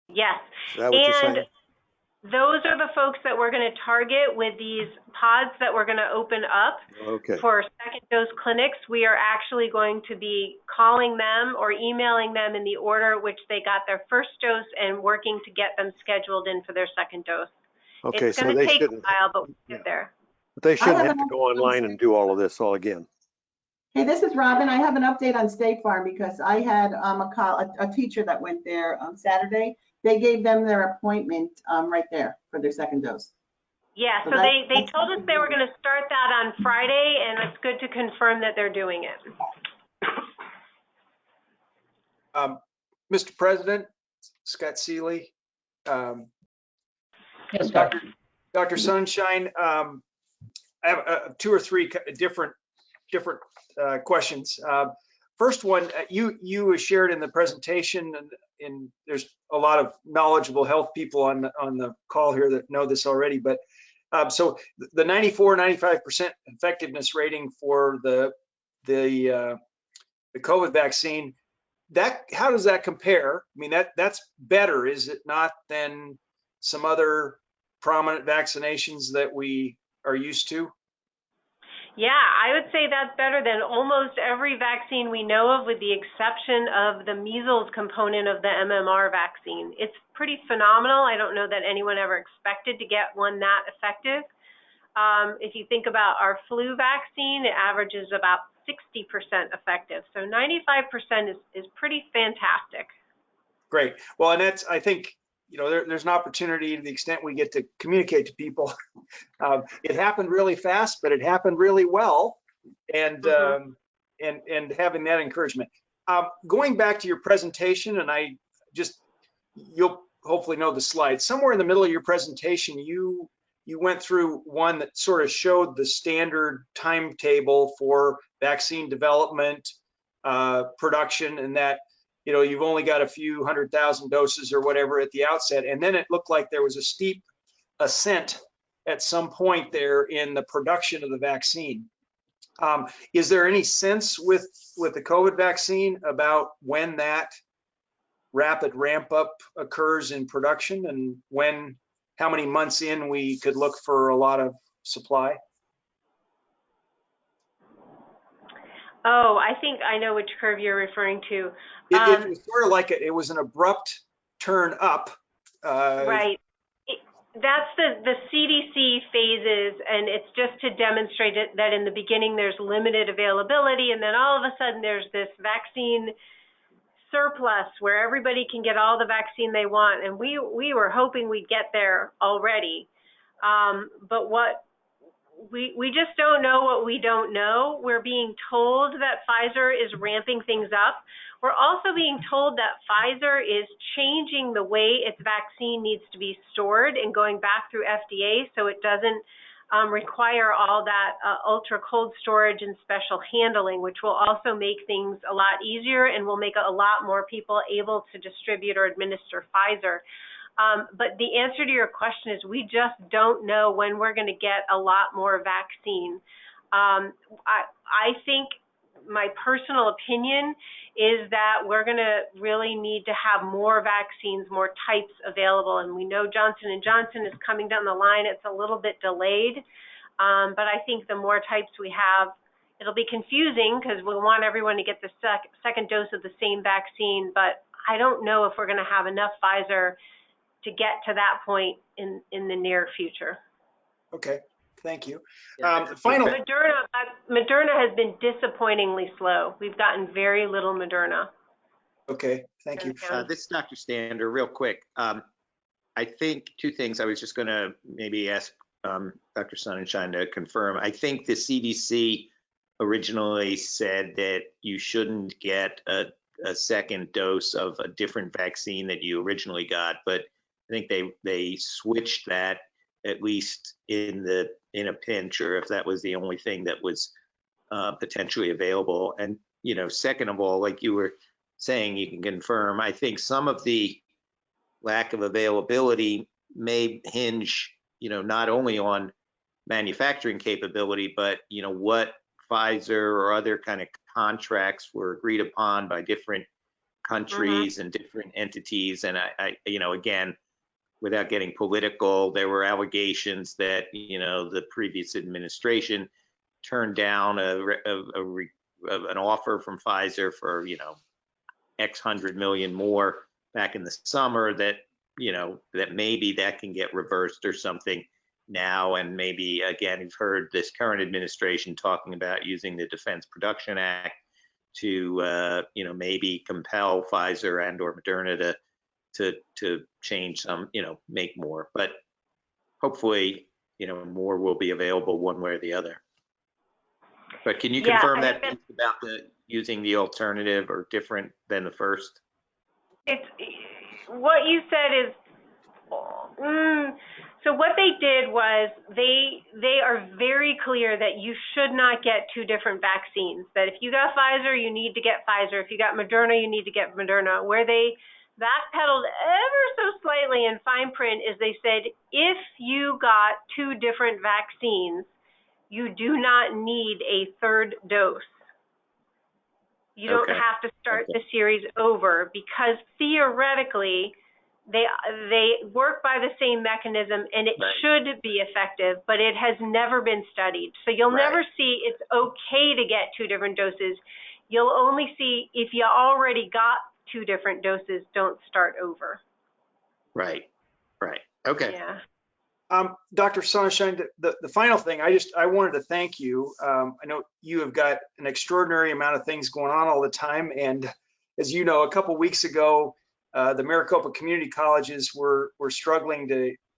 Yes. Is that what you're saying? Those are the folks that we're going to target with these pods that we're going to open up for second dose clinics. We are actually going to be calling them or emailing them in the order which they got their first dose and working to get them scheduled in for their second dose. Okay, it's going to take a while, but we'll get there. But they shouldn't have to go online and do all of this all again. Hey, this is Robin. I have an update on State Farm because I had a teacher that went there on Saturday. They gave them their appointment right there for their second dose. Yeah, so they told us they were going to start that on Friday, and it's good to confirm that they're doing it. Mr. President, Scott Seeley, Yes, Dr. Sunshine, I have 2 or 3 different questions. First one, you shared in the presentation, and there's a lot of knowledgeable health people on the call here that know this already. But so the 94-95% effectiveness rating for the COVID vaccine, how does that compare? I mean, that's better, is it not, than some other prominent vaccinations that we are used to? Yeah, I would say that's better than almost every vaccine we know of, with the exception of the measles component of the MMR vaccine. It's pretty phenomenal. I don't know that anyone ever expected to get one that effective. If you think about our flu vaccine, it averages about 60% effective. So 95% is pretty fantastic. Great. Well, and that's, I think, you know, there's an opportunity, to the extent we get to communicate to people. It happened really fast, but it happened really well, and and having that encouragement. Going back to your presentation, and you'll hopefully know the slide. Somewhere in the middle of your presentation, you went through one that sort of showed the standard timetable for vaccine development, production, and that, you know, you've only got a few 100,000 doses or whatever at the outset. And then it looked like there was a steep ascent at some point there in the production of the vaccine. Is there any sense with the COVID vaccine about when that rapid ramp up occurs in production, and how many months in we could look for a lot of supply? Oh, I think I know which curve you're referring to. It was sort of like it was an abrupt turn up. Right. That's the CDC phases, and it's just to demonstrate it, that in the beginning there's limited availability, and then all of a sudden there's this vaccine surplus where everybody can get all the vaccine they want, and we were hoping we'd get there already. But what we just don't know what we don't know. We're being told that Pfizer is ramping things up. We're also being told that Pfizer is changing the way its vaccine needs to be stored and going back through FDA, so it doesn't require all that ultra cold storage and special handling, which will also make things a lot easier and will make a lot more people able to distribute or administer Pfizer. But the answer to your question is we just don't know when we're going to get a lot more vaccine. I think my personal opinion is that we're going to really need to have more vaccines, more types available. And we know Johnson & Johnson is coming down the line. It's a little bit delayed. But I think the more types we have, it'll be confusing because we want everyone to get the second dose of the same vaccine. But I don't know if we're going to have enough Pfizer to get to that point in the near future. Okay, thank you. Finally, Mrna has been disappointingly slow. We've gotten very little Mrna. Okay, thank you. This is Dr. Stander, real quick. I think two things I was just going to maybe ask Dr. Sonnenschein to confirm. I think the CDC originally said that you shouldn't get a second dose of a different vaccine that you originally got, but I think they switched that, at least in a pinch, or if that was the only thing that was potentially available. And, you know, second of all, like you were saying, you can confirm, I think some of the lack of availability may hinge, you know, not only on manufacturing capability, but, you know, what Pfizer or other kind of contracts were agreed upon by different countries and different entities. And I, you know, again, without getting political, there were allegations that, you know, the previous administration turned down an offer from Pfizer for, you know, X hundred million more back in the summer, that, you know, that maybe that can get reversed or something now. And maybe, again, you've heard this current administration talking about using the Defense Production Act to, you know, maybe compel Pfizer and or Moderna to change some, you know, make more. But hopefully, you know, more will be available one way or the other. But can you confirm that piece about using the alternative or different than the first? It's what you said is, So what they did was they are very clear that you should not get two different vaccines. That if you got Pfizer, you need to get Pfizer. If you got Moderna, you need to get Moderna. Where they backpedaled ever so slightly in fine print is they said, if you got two different vaccines, you do not need a third dose. You don't Okay. have to start the series over, because theoretically they work by the same mechanism and it should be effective, but it has never been studied. So you'll never see it's okay to get two different doses. You'll only see if you already got two different doses, don't start over. Right. Okay. Yeah. Dr. Sonnenschein, the final thing, I wanted to thank you. I know you have got an extraordinary amount of things going on all the time. And as you know, a couple weeks ago, the Maricopa community colleges were struggling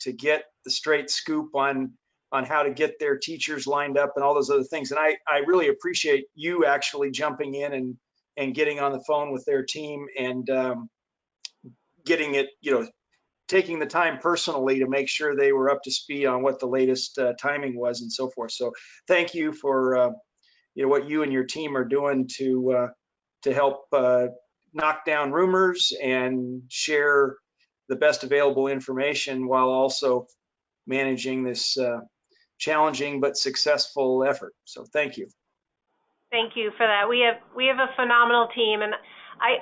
to get the straight scoop on how to get their teachers lined up and all those other things. And I really appreciate you actually jumping in and getting on the phone with their team and getting it, taking the time personally to make sure they were up to speed on what the latest timing was and so forth. So thank you for what you and your team are doing to help knock down rumors and share the best available information while also managing this challenging but successful effort. So thank you. Thank you for that. We have a phenomenal team, and I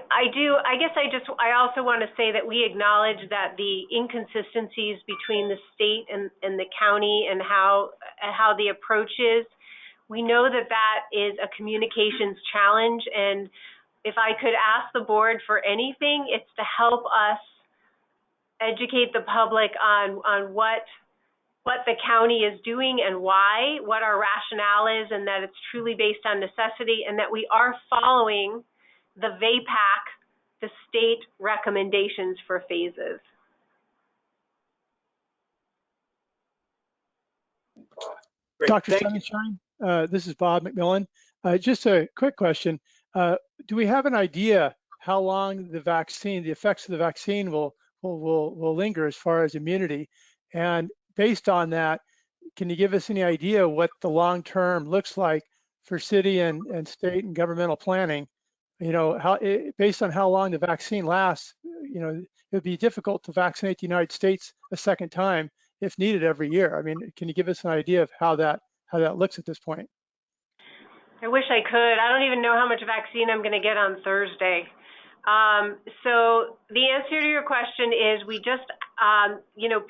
also want to say that we acknowledge that the inconsistencies between the state and the county and how the approach is. We know that is a communications challenge, and if I could ask the board for anything, it's to help us educate the public on what the county is doing and why, what our rationale is, and that it's truly based on necessity, and that we are following the VAPAC, the state recommendations for phases. Great. Dr. Sonnenschein, this is Bob McMillan. Just a quick question. Do we have an idea how long the effects of the vaccine will linger as far as immunity? And based on that, can you give us any idea what the long term looks like for city and state and governmental planning? Based on how long the vaccine lasts, it would be difficult to vaccinate the United States a second time if needed every year. I mean, can you give us an idea of how that looks at this point? I wish I could. I don't even know how much vaccine I'm going to get on Thursday. So the answer to your question is we just,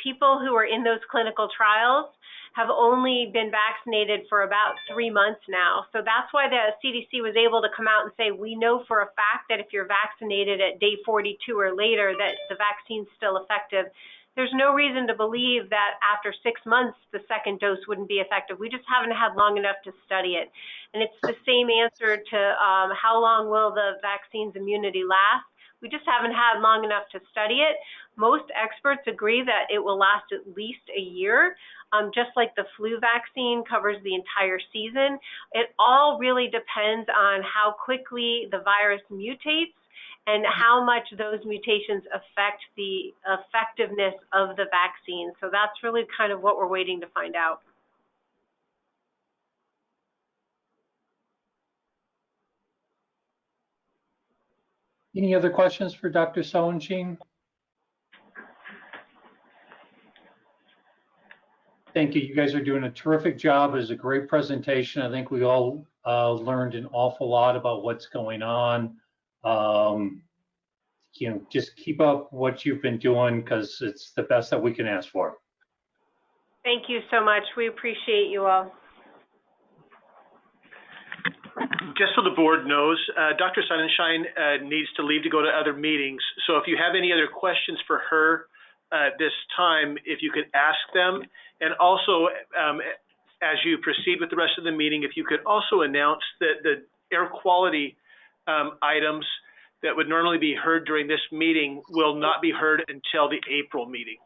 people who are in those clinical trials have only been vaccinated for about 3 months now. So that's why the CDC was able to come out and say, we know for a fact that if you're vaccinated at day 42 or later, that the vaccine's still effective. There's no reason to believe that after 6 months, the second dose wouldn't be effective. We just haven't had long enough to study it. And it's the same answer to how long will the vaccine's immunity last? We just haven't had long enough to study it. Most experts agree that it will last at least a year, just like the flu vaccine covers the entire season. It all really depends on how quickly the virus mutates and how much those mutations affect the effectiveness of the vaccine. So that's really kind of what we're waiting to find out. Any other questions for Dr. Sonnenschein? Thank you. You guys are doing a terrific job. It was a great presentation. I think we all learned an awful lot about what's going on. Just keep up what you've been doing because it's the best that we can ask for. Thank you so much. We appreciate you all. Just so the board knows, Dr. Sonnenschein needs to leave to go to other meetings. So if you have any other questions for her this time, if you could ask them. And also, as you proceed with the rest of the meeting, if you could also announce that the air quality items that would normally be heard during this meeting will not be heard until the April meeting.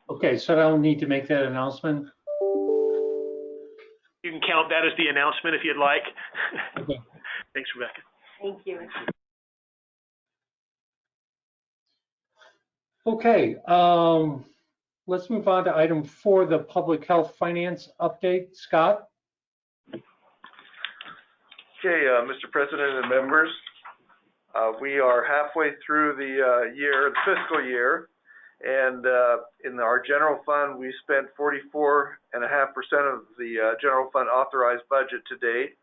Okay, so I don't need to make that announcement? You can count that as the announcement if you'd like. Okay. Thanks, Rebecca. Thank you. Okay, let's move on to item 4, the public health finance update. Scott? Okay, Mr. President and members, we are halfway through the fiscal year, and in our general fund, we spent 44.5% of the general fund authorized budget to date,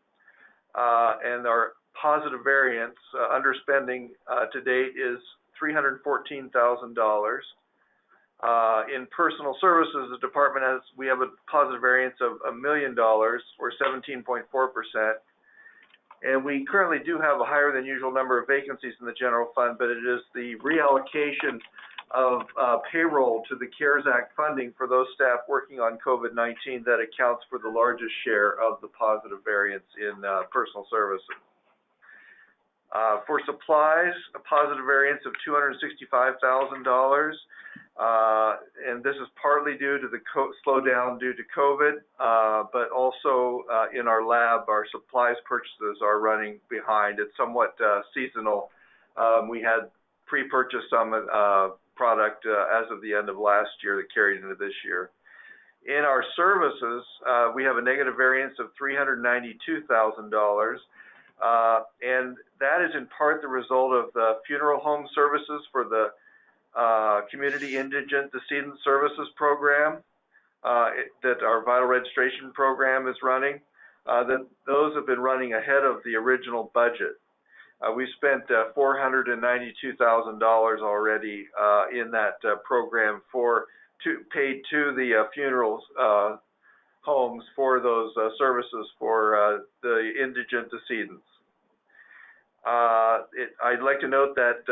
and our positive variance underspending to date is $314,000. In personal services, the department we have a positive variance of $1 million, or 17.4%. And we currently do have a higher than usual number of vacancies in the general fund, but it is the reallocation of payroll to the CARES Act funding for those staff working on COVID-19 that accounts for the largest share of the positive variance in personal services. For supplies, a positive variance of $265,000. And this is partly due to the slowdown due to COVID, but also in our lab, our supplies purchases are running behind. It's somewhat seasonal. We had pre-purchased some product as of the end of last year that carried into this year. In our services, we have a negative variance of $392,000. And that is in part the result of the funeral home services for the Community Indigent Decedent Services Program that our vital registration program is running. Those have been running ahead of the original budget. We spent $492,000 already in that program paid to the funerals homes for those services for the indigent decedents. I'd like to note that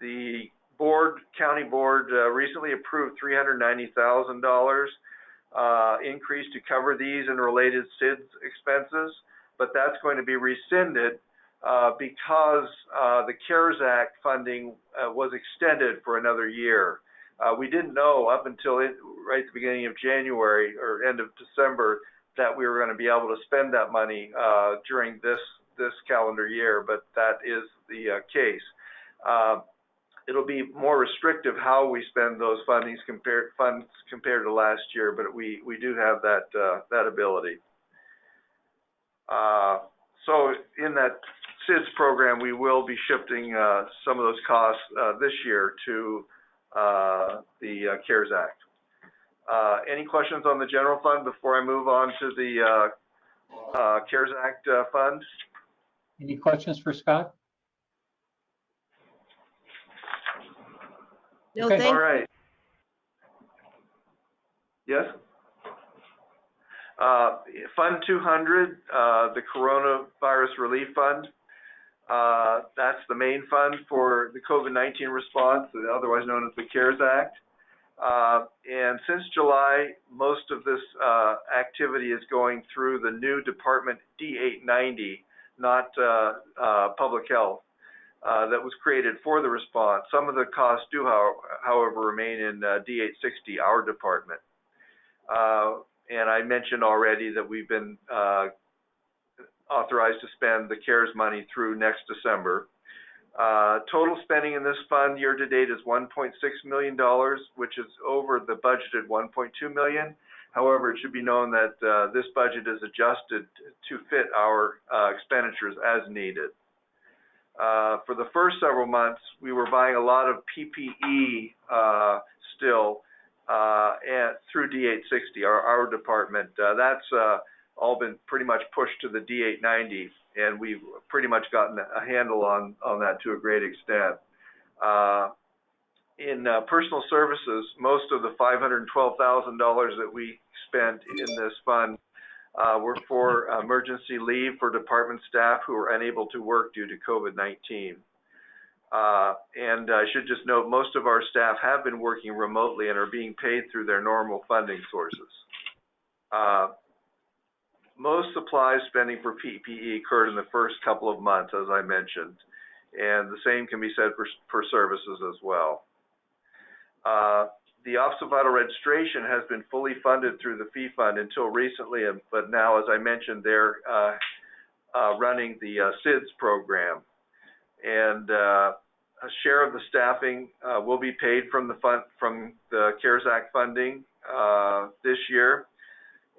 the county board recently approved $390,000 increase to cover these and related SIDS expenses, but that's going to be rescinded because the CARES Act funding was extended for another year. We didn't know up until right at the beginning of January or end of December that we were going to be able to spend that money during this calendar year, but that is the case. It'll be more restrictive how we spend those funds compared to last year, but we do have that ability. So in that SIDS program, we will be shifting some of those costs this year to the CARES Act. Any questions on the general fund before I move on to the CARES Act fund? Any questions for Scott? No, Okay. thank All right. Yes? Fund 200, the Coronavirus Relief Fund. That's the main fund for the COVID-19 response, otherwise known as the CARES Act. And since July, most of this activity is going through the new department D890, not public health, that was created for the response. Some of the costs do, however, remain in D860, our department. And I mentioned already that we've been authorized to spend the CARES money through next December. Total spending in this fund year to date is $1.6 million, which is over the budgeted $1.2 million. However, it should be known that this budget is adjusted to fit our expenditures as needed. For the first several months, we were buying a lot of PPE still through D860, our department. That's all been pretty much pushed to the D890, and we've pretty much gotten a handle on that to a great extent. In personal services, most of the $512,000 that we spent in this fund were for emergency leave for department staff who were unable to work due to COVID-19. And I should just note, most of our staff have been working remotely and are being paid through their normal funding sources. Most supply spending for PPE occurred in the first couple of months, as I mentioned, and the same can be said for services as well. The Office of Vital Registration has been fully funded through the fee fund until recently, but now, as I mentioned, they're running the SIDS program. And a share of the staffing will be paid from the CARES Act funding this year,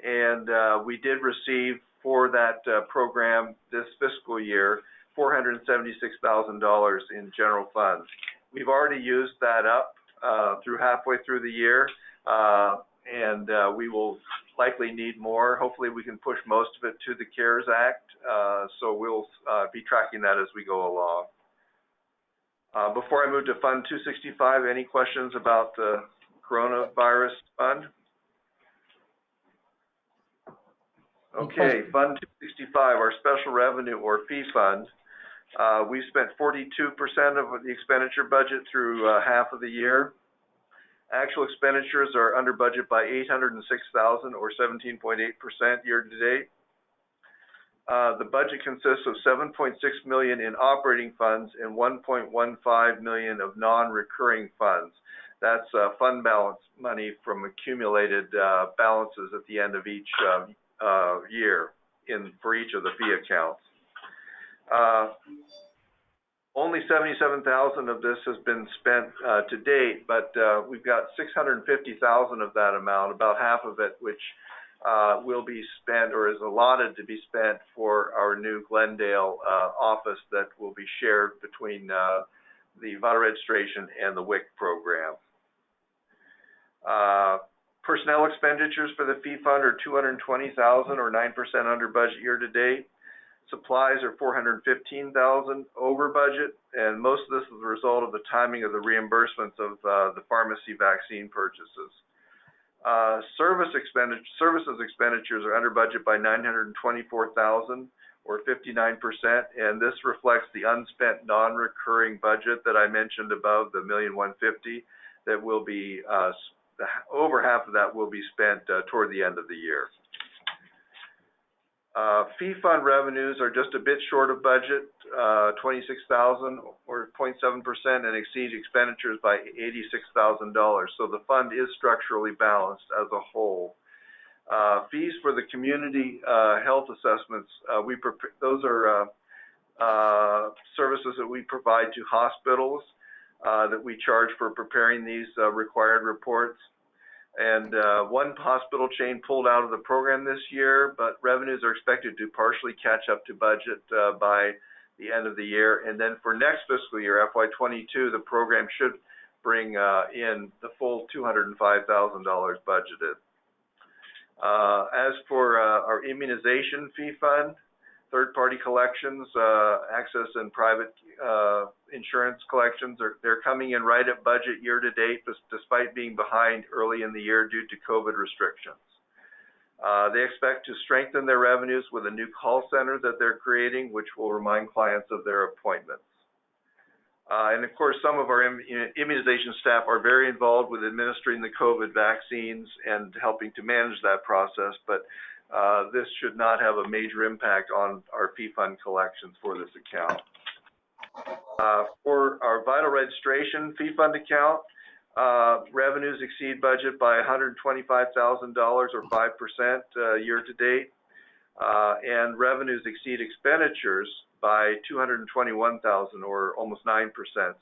and we did receive for that program this fiscal year $476,000 in general funds. We've already used that up through halfway through the year, and we will likely need more. Hopefully we can push most of it to the CARES Act, so we'll be tracking that as we go along. Before I move to Fund 265, any questions about the coronavirus fund? Okay, Fund 265, our special revenue or fee fund. We spent 42% of the expenditure budget through half of the year. Actual expenditures are under budget by $806,000 or 17.8% year to date. The budget consists of $7.6 million in operating funds and $1.15 million of non-recurring funds. That's fund balance money from accumulated balances at the end of each year for each of the fee accounts. Only $77,000 of this has been spent to date, but we've got $650,000 of that amount, about half of it, which will be spent or is allotted to be spent for our new Glendale office that will be shared between the voter registration and the WIC program. Personnel expenditures for the fee fund are $220,000 or 9% under budget year to date. Supplies are $415,000 over budget, and most of this is a result of the timing of the reimbursements of the pharmacy vaccine purchases. Services expenditures are under budget by $924,000 or 59%, and this reflects the unspent non-recurring budget that I mentioned above, the $1,150,000 that will be over half of that will be spent toward the end of the year. Fee fund revenues are just a bit short of budget, $26,000 or 0.7%, and exceed expenditures by $86,000. So the fund is structurally balanced as a whole. Fees for the community health assessments, those are services that we provide to hospitals that we charge for preparing these required reports. And one hospital chain pulled out of the program this year, but revenues are expected to partially catch up to budget by the end of the year. And then for next fiscal year, FY22, the program should bring in the full $205,000 budgeted. As for our immunization fee fund, third-party collections, access and private insurance collections, they're coming in right at budget year to date, despite being behind early in the year due to COVID restrictions. They expect to strengthen their revenues with a new call center that they're creating, which will remind clients of their appointments. And of course, some of our immunization staff are very involved with administering the COVID vaccines and helping to manage that process, but this should not have a major impact on our fee fund collections for this account. For our vital registration fee fund account, revenues exceed budget by $125,000 or 5% year to date, and revenues exceed expenditures by $221,000 or almost 9%,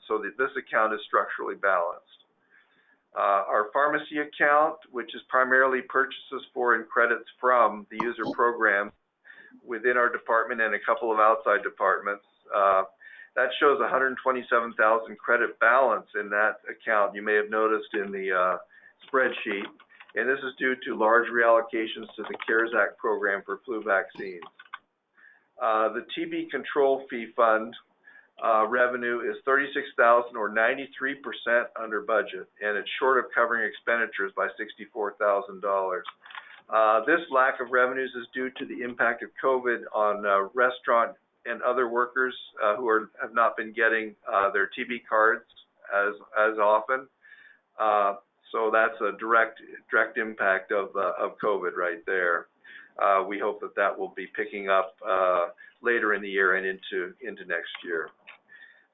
so that this account is structurally balanced. Our pharmacy account, which is primarily purchases for and credits from the user program within our department and a couple of outside departments, that shows $127,000 credit balance in that account. You may have noticed in the spreadsheet, and this is due to large reallocations to the CARES Act program for flu vaccines. The TB control fee fund revenue is $36,000 or 93% under budget, and it's short of covering expenditures by $64,000. This lack of revenues is due to the impact of COVID on restaurant and other workers who have not been getting their TB cards as often. So that's a direct impact of COVID right there. We hope that will be picking up later in the year and into next year.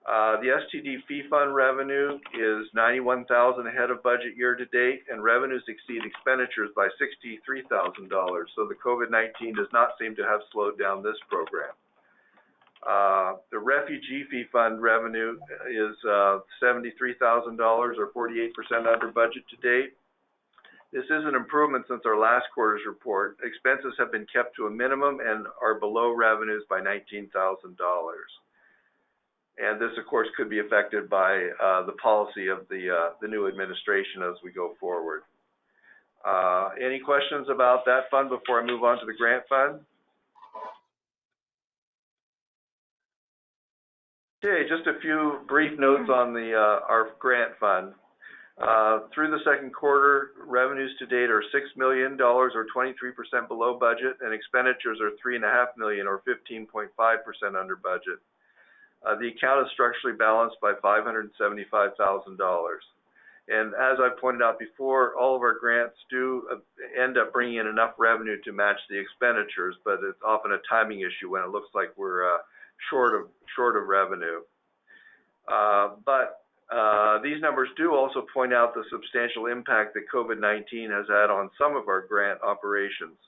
The STD fee fund revenue is $91,000 ahead of budget year to date, and revenues exceed expenditures by $63,000. So the COVID-19 does not seem to have slowed down this program. The refugee fee fund revenue is $73,000 or 48% under budget to date. This is an improvement since our last quarter's report. Expenses have been kept to a minimum and are below revenues by $19,000. And this, of course, could be affected by the policy of the new administration as we go forward. Any questions about that fund before I move on to the grant fund? Okay, just a few brief notes on our grant fund. Through the second quarter, revenues to date are $6 million or 23% below budget, and expenditures are $3.5 million or 15.5% under budget. The account is structurally balanced by $575,000. And as I pointed out before, all of our grants do end up bringing in enough revenue to match the expenditures, but it's often a timing issue when it looks like we're short of revenue. But these numbers do also point out the substantial impact that COVID-19 has had on some of our grant operations.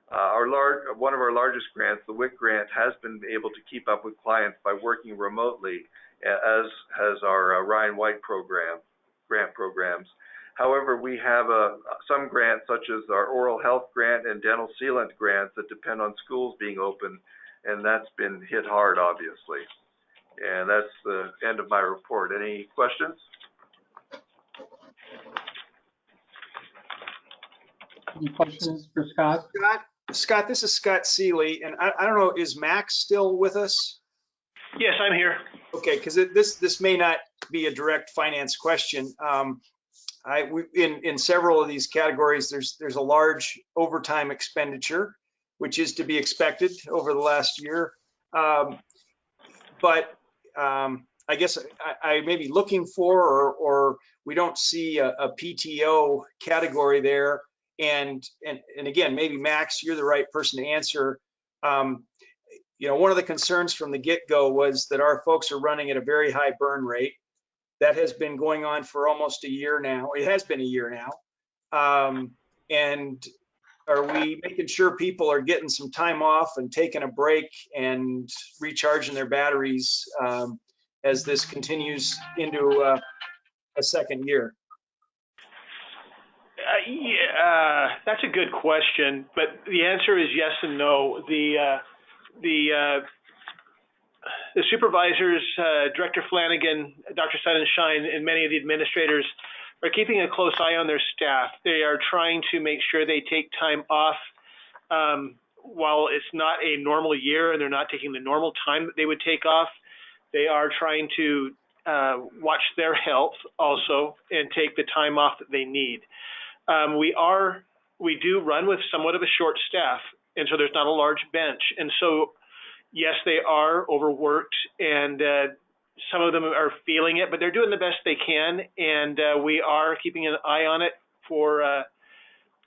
One of our largest grants, the WIC grant, has been able to keep up with clients by working remotely, as has our Ryan White grant programs. However, we have some grants, such as our oral health grant and dental sealant grants, that depend on schools being open, and that's been hit hard, obviously. And that's the end of my report. Any questions? Any questions for Scott? Scott, this is Scott Seeley, and I don't know, is Max still with us? Yes, I'm here. Okay, because this may not be a direct finance question. In several of these categories, there's a large overtime expenditure, which is to be expected over the last year. But I guess I may be looking for, or we don't see a PTO category there. And again, maybe Max, you're the right person to answer. You know, one of the concerns from the get-go was that our folks are running at a very high burn rate. That has been going on for almost a year now. It has been a year now. And are we making sure people are getting some time off and taking a break and recharging their batteries as this continues into a second year? Yeah, that's a good question, but the answer is yes and no. The supervisors, Director Flanagan, Dr. Sonnenschein, and many of the administrators are keeping a close eye on their staff. They are trying to make sure they take time off while it's not a normal year and they're not taking the normal time that they would take off. They are trying to watch their health also and take the time off that they need. We do run with somewhat of a short staff, and so there's not a large bench. And so, yes, they are overworked, and some of them are feeling it, but they're doing the best they can. And we are keeping an eye on it for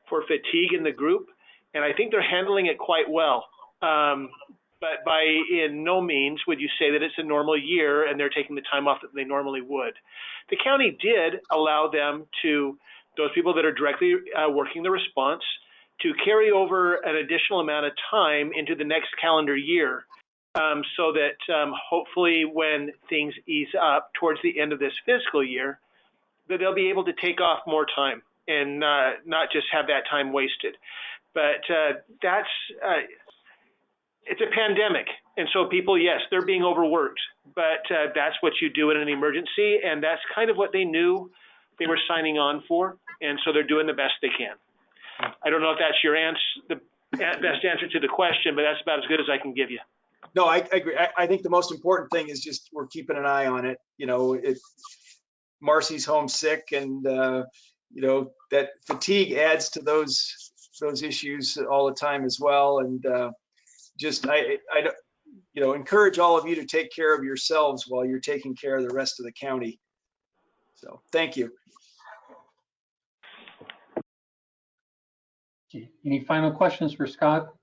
fatigue in the group, and I think they're handling it quite well. But by in no means would you say that it's a normal year and they're taking the time off that they normally would. The county did allow them to, those people that are directly working the response, to carry over an additional amount of time into the next calendar year, so that hopefully when things ease up towards the end of this fiscal year, that they'll be able to take off more time and not just have that time wasted. But it's a pandemic, and so people, yes, they're being overworked, but that's what you do in an emergency, and that's kind of what they knew they were signing on for, and so they're doing the best they can. I don't know if that's your the best answer to the question, but that's about as good as I can give you. No, I agree. I think the most important thing is just we're keeping an eye on it. You know, Marcy's homesick, and you know, that fatigue adds to those issues all the time as well. And just I you know, encourage all of you to take care of yourselves while you're taking care of the rest of the county. So thank you. Any final questions for Scott?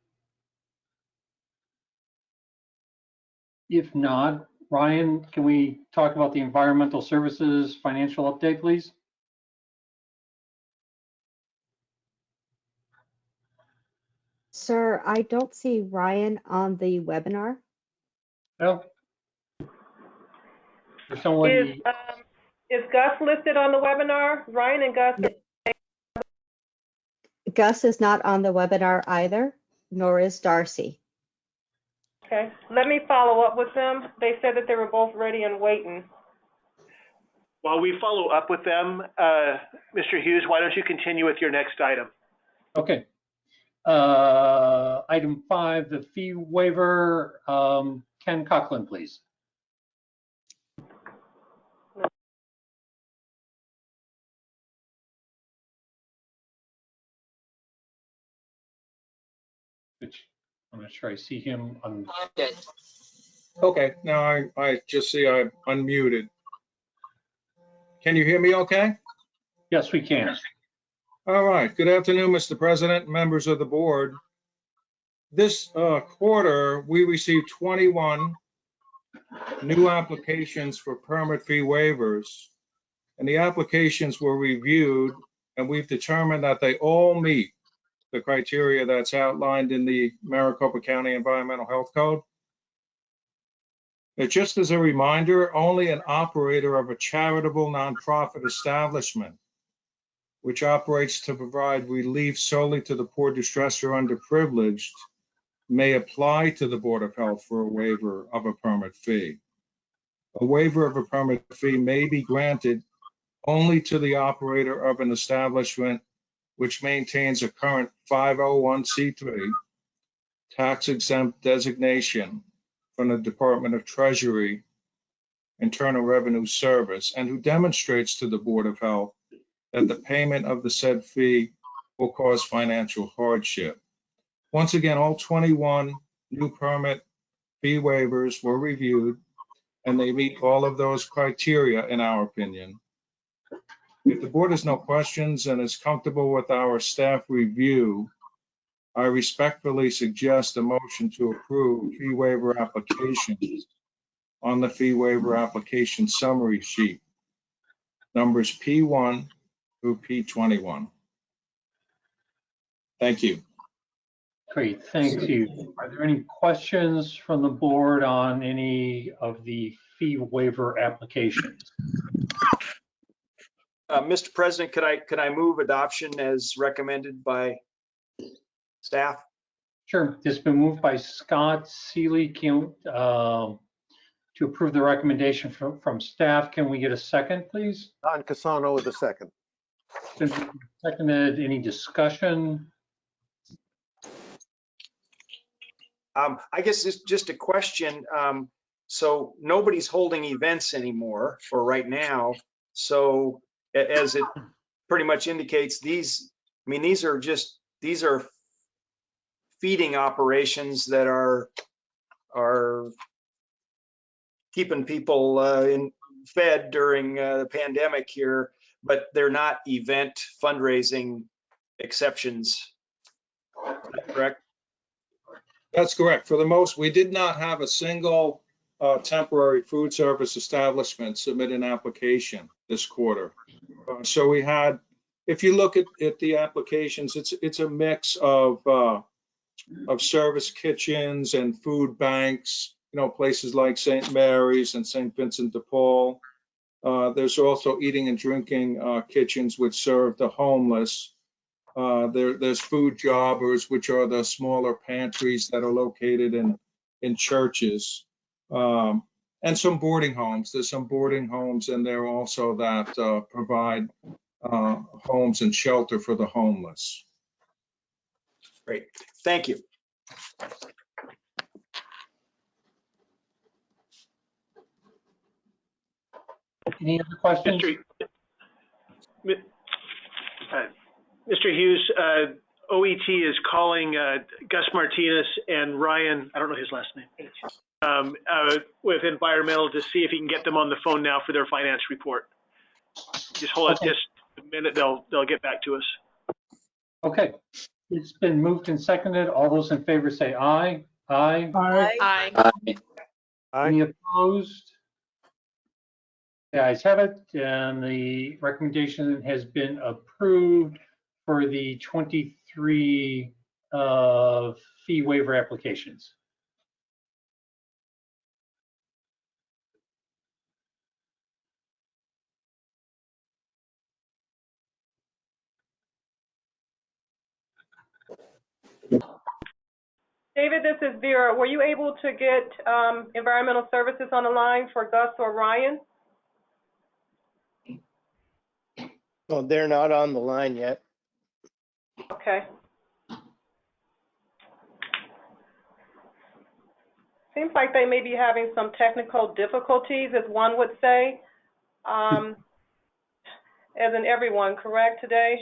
If not, Ryan, can we talk about the environmental services financial update, please? Sir, I don't see Ryan on the webinar. Well, there's someone, Is Gus listed on the webinar? Ryan and Gus? Gus is not on the webinar either, nor is Darcy. Okay, let me follow up with them. They said that they were both ready and waiting. While we follow up with them, Mr. Hughes, why don't you continue with your next item? okay. Item 5, the fee waiver. Ken Coughlin, please. Which I'm not sure I see him on. Okay, now I just see I'm unmuted. Can you hear me okay? Yes, we can. All right. Good afternoon, Mr. President, members of the board. This quarter, we received 21 new applications for permit fee waivers, and the applications were reviewed, and we've determined that they all meet the criteria that's outlined in the Maricopa County Environmental Health Code. Just as a reminder, only an operator of a charitable nonprofit establishment, which operates to provide relief solely to the poor, distressed, or underprivileged, may apply to the Board of Health for a waiver of a permit fee. A waiver of a permit fee may be granted only to the operator of an establishment which maintains a current 501c3 tax-exempt designation from the Department of Treasury Internal Revenue Service, and who demonstrates to the Board of Health that the payment of the said fee will cause financial hardship. Once again, all 21 new permit fee waivers were reviewed, and they meet all of those criteria in our opinion. If the board has no questions and is comfortable with our staff review, I respectfully suggest a motion to approve fee waiver applications on the fee waiver application summary sheet, numbers P1 through P21. Thank you. Great, thank you. Are there any questions from the board on any of the fee waiver applications? Mr. President, could I move adoption as recommended by staff? Sure, it's been moved by Scott Seeley to approve the recommendation from staff. Can we get a second, please? Don Casano with a second. Been seconded. Any discussion? I guess it's just a question. So nobody's holding events anymore for right now. So as it pretty much indicates, these are feeding operations that are keeping people fed during the pandemic here, but they're not event fundraising exceptions. Is that correct? That's correct. For the most, we did not have a single temporary food service establishment submit an application this quarter. So we had, if you look at the applications, it's a mix of service kitchens and food banks, you know, places like St. Mary's and St. Vincent de Paul. There's also eating and drinking kitchens which serve the homeless. There's food jobbers, which are the smaller pantries that are located in churches, and some boarding homes. There's some boarding homes in there also that provide homes and shelter for the homeless. Great, thank you. Any other questions? Mr. Hughes, OET is calling Gus Martinez and Ryan, I don't know his last name, with environmental to see if he can get them on the phone now for their finance report. Just hold it just a minute, they'll get back to us. Okay, it's been moved and seconded. All those in favor say aye. Aye. Aye. Aye. Any opposed? The ayes have it, and the recommendation has been approved for the 23 fee waiver applications. David, this is Vera. Were you able to get environmental services on the line for Gus or Ryan? Well, they're not on the line yet. Okay. Seems like they may be having some technical difficulties, as one would say, as in everyone, correct, today?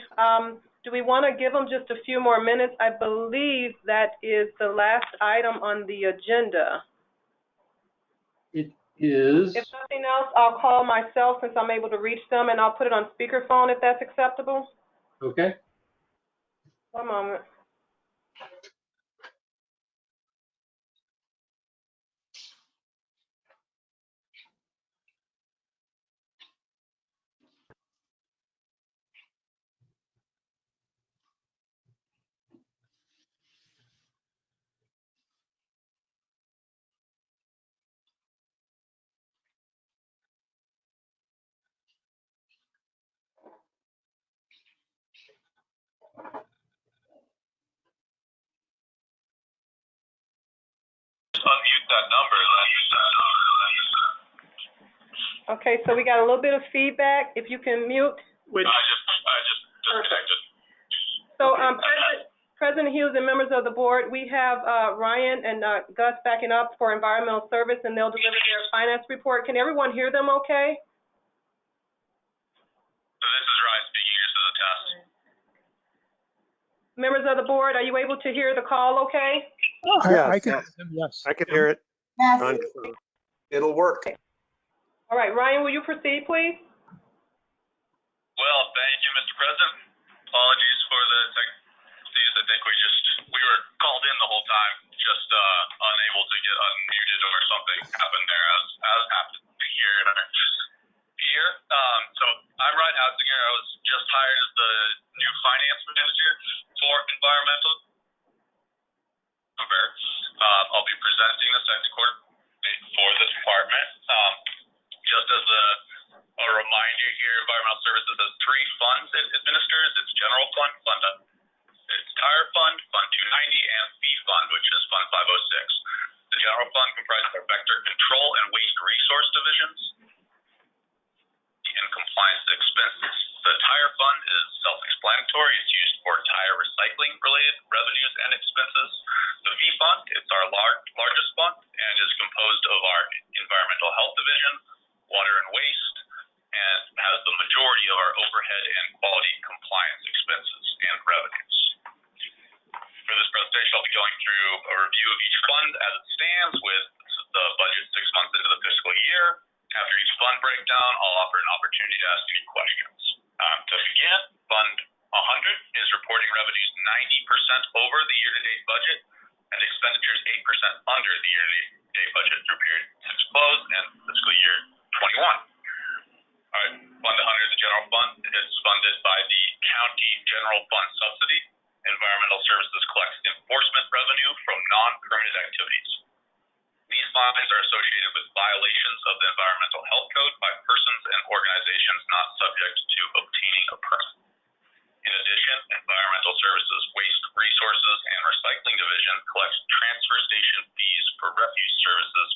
Do we want to give them just a few more minutes? I believe that is the last item on the agenda. It is. If nothing else, I'll call myself since I'm able to reach them, and I'll put it on speakerphone if that's acceptable. Okay. One moment. Unmute that number, Okay, so we got a little bit of feedback. If you can mute. I just disconnected. So, President Hughes and members of the board, we have Ryan and Gus backing up for environmental service, and they'll deliver their finance report. Can everyone hear them okay? So this is Ryan speaking, just as a test. Members of the board, are you able to hear the call okay? I can, yes. I can hear it. Yes. It'll work. All right, Ryan, will you proceed, please? Well, thank you, Mr. President. Apologies for the technologies. I think we were called in the whole time, just unable to get unmuted or something happened there, as happened here. So I'm Ryan Hatzinger. I was just hired as the new finance manager for environmental. I'll be presenting the second quarter for the department. Just as a reminder here, environmental services has three funds it administers. It's general fund, it's tire fund, Fund 290, and fee fund, which is Fund 506. The general fund comprises our vector control and waste resource divisions and compliance expenses. The tire fund is self-explanatory. It's used for tire recycling related revenues and expenses. The fee fund, it's our largest fund and is composed of our environmental health division, water and waste, and has the majority of our overhead and quality compliance expenses and revenues. For this presentation, I'll be going through a review of each fund as it stands with the budget 6 months into the fiscal year. After each fund breakdown, I'll offer an opportunity to ask any questions. To begin, Fund 100 is reporting revenues 90% over the year-to-date budget and expenditures 8% under the year-to-date budget through period 6 close and fiscal year 21. All right, Fund 100, the general fund, is funded by the county general fund subsidy. Environmental services collects enforcement revenue from non-permitted activities. These fines are associated with violations of the Environmental Health Code by persons and organizations not subject to obtaining a permit. In addition, Environmental Services Waste Resources and Recycling Division collects transfer station fees for refuse services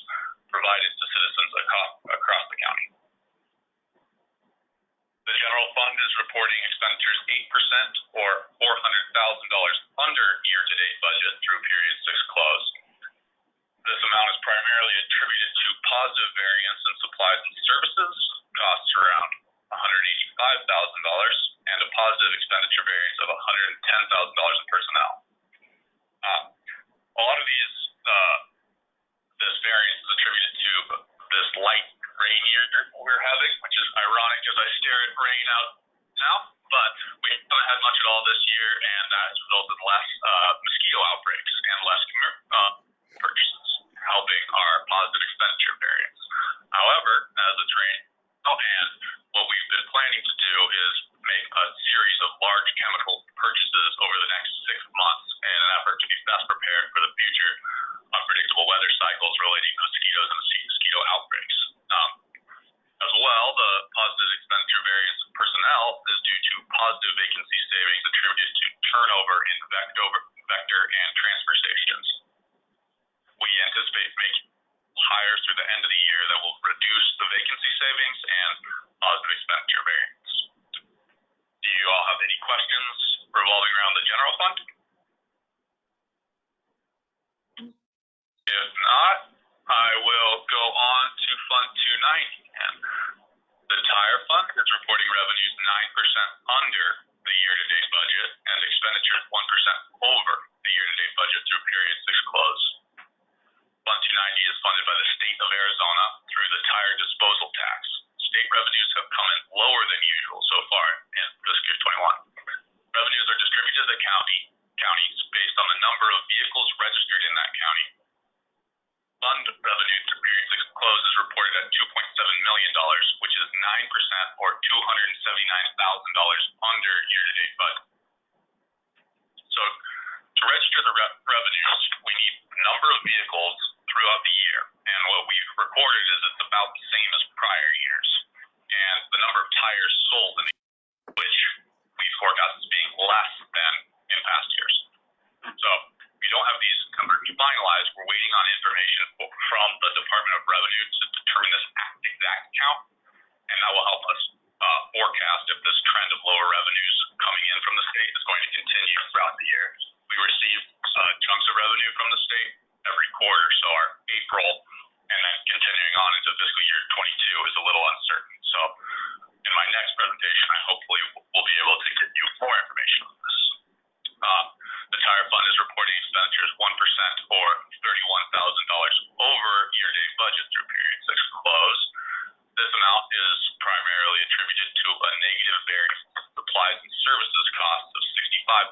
provided to citizens across the county. The general fund is reporting expenditures 8% or $400,000 under year-to-date budget through period 6 close. This amount is primarily attributed to positive variance in supplies and services, costs around $185,000, and a positive expenditure variance of $110,000 in personnel. A lot of this variance is attributed to this light rain year we're having, which is ironic as I stare at rain out now, but we haven't had much at all this year, and that has resulted in less mosquito outbreaks and less purchases, helping our positive expenditure variance. However, as it's rained, and what we've been planning to do is make a series of large chemical purchases over the next 6 months in an effort to be best prepared for the future unpredictable weather cycles relating to mosquitoes and mosquito outbreaks. As well, the positive expenditure variance in personnel is due to positive vacancy savings attributed to turnover in vector and revolving around the general fund? If not, I will go on to Fund 290. And the tire fund is reporting revenues 9% under the year-to-date budget and expenditures 1% over the year-to-date budget through period 6 close. Fund 290 is funded by the state of Arizona through the tire disposal tax. State revenues have come in lower than usual so far in fiscal year 21. Revenues are distributed to the counties based on the number of vehicles registered in that county. Fund revenue through period 6 close is reported at $2.7 million, which is 9% or $279,000 under year-to-date budget. So to register the revenues, we need number of vehicles throughout the year, and what we've recorded is it's about the same as prior years, and the number of tires sold in the year, which we forecast as being less than in past years. So we don't have these numbers finalized. We're waiting on information from the Department of Revenue to determine this exact count, and that will help us forecast if this trend of lower revenues coming in from the state is going to continue throughout the year. We receive chunks of revenue from the state every quarter, so our April and then continuing on into fiscal year 22 is a little uncertain. So in my next presentation, I hopefully will be able to get you more information on this. The tire fund is reporting expenditures 1% or $31,000 over year-to-date budget through period 6 close. This amount is primarily attributed to a negative variance in supplies and services costs of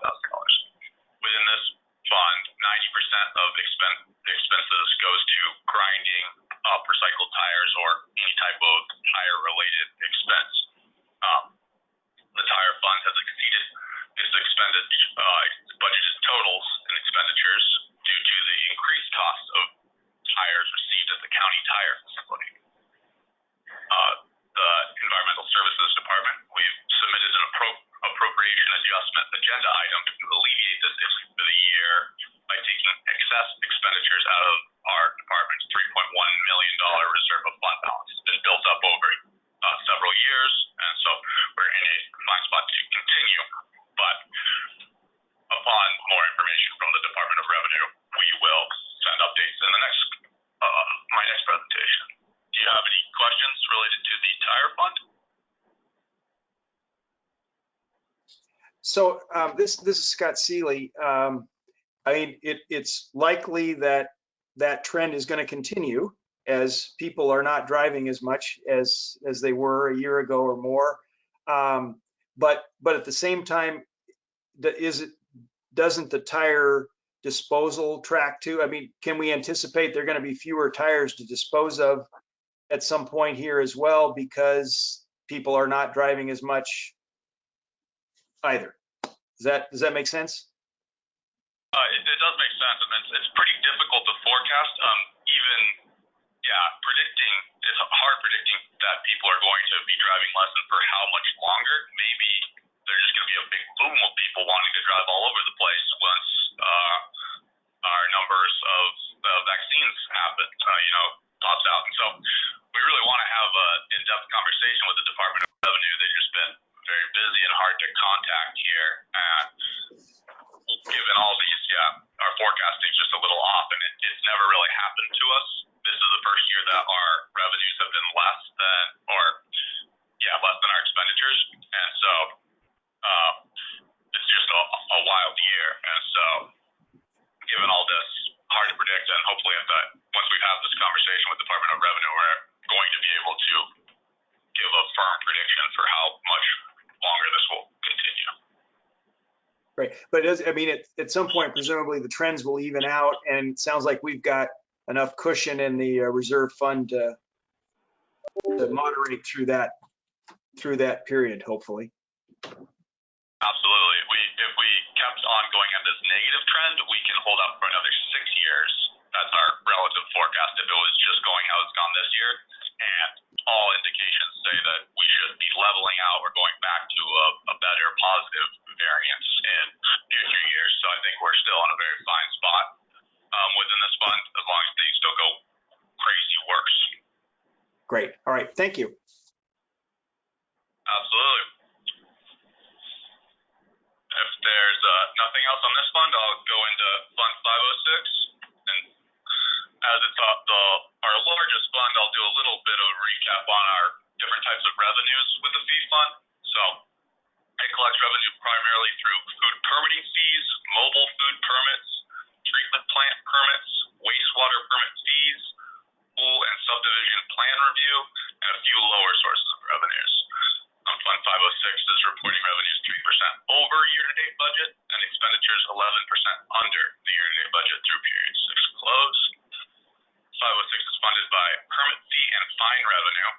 $65,000. Within this fund, 90% of expenses goes to grinding up recycled tires or any type of tire-related expense. The tire fund has exceeded its budgeted totals and expenditures due to the increased cost of tires received at the county tire facility. The Environmental Services Department, we've submitted an appropriation adjustment agenda item to alleviate this issue for the year by taking excess expenditures out of our department's $3.1 million reserve of fund balance. It's been built up over several years, and so we're in a fine spot to continue. But upon more information from the Department of Revenue, we will send updates in the my next presentation. Do you have any questions related to the tire fund? So this is Scott Seeley. I mean, it's likely that that trend is going to continue as people are not driving as much as they were a year ago or more. But at the same time, doesn't the tire disposal track too? I mean, can we anticipate there are going to be fewer tires to dispose of at some point here as well because people are not driving as much either? Does that make sense? It does make sense, and it's pretty difficult to forecast. It's hard predicting that people are going to be driving less and for how much longer. Maybe there's just going to be a big boom of people wanting to drive all over the place once our numbers of vaccines happen, pops out. And so we really want to have an in-depth conversation with the Department of Revenue. They've just been very busy and hard to contact here. And given all these, our forecasting is just a little off, and it's never really happened to us. This is the first year that our revenues have been less than our expenditures. And so it's just a wild year. And so given all this, hard to predict, and hopefully once we have this conversation with the Department of Revenue, we're going to be able to give a firm prediction for how much longer this will continue. Right, but at some point, presumably the trends will even out, and it sounds like we've got enough cushion in the reserve fund to moderate through that period, hopefully. Absolutely. If we kept on going at this negative trend, we can hold up for another 6 years. That's our relative forecast if it was just going how it's gone this year. And all indications say that we should be leveling out or going back to a better positive variance in future years. So I think we're still in a very fine spot within this fund as long as things don't go crazy worse. Great. All right. Thank you. Absolutely. If there's nothing else on this fund, I'll go into Fund 506. And as it's our largest fund, I'll do a little bit of a recap on our different types of revenues with the fee fund. So it collects revenue primarily through food permitting fees, mobile food permits, treatment plant permits, wastewater permit fees, pool and subdivision plan review, and a few lower sources of revenues. Fund 506 is reporting revenues 3% over year-to-date budget and expenditures 11% under the year-to-date budget through period 6 close. 506 is funded by permit fee and fine revenue.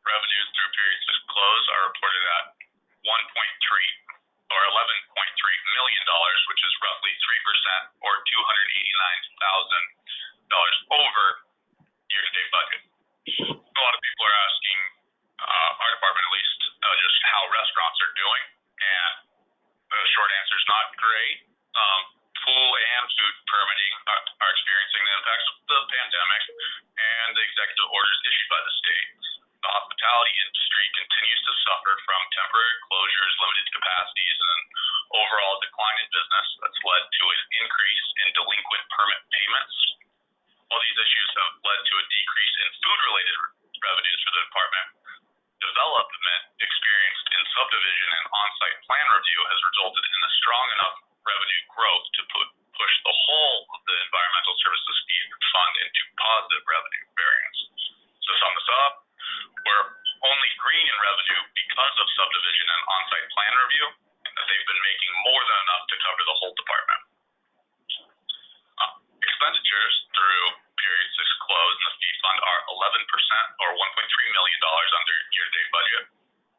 Revenues through period 6 close are reported at $11.3 million, which is roughly 3% or $289,000 over year-to-date budget. A lot of people are asking, our department at least, just how restaurants are doing, and the short answer is not great. Pool and food permitting are experiencing the impacts of the pandemic and the executive orders issued by the state. The hospitality industry continues to suffer from temporary closures, limited capacities, and an overall decline in business that's led to an increase in delinquent permit payments. While these issues have led to a decrease in food-related revenues for the department, development experienced in subdivision and on-site plan review has resulted in a strong enough revenue growth to push the whole of the environmental services fee fund into positive revenue variance. So to sum this up, we're only green in revenue because of subdivision and on-site plan review, and that they've been making more than enough to cover the whole department. Expenditures through period 6 close in the fee fund are 11% or $1.3 million under year-to-date budget.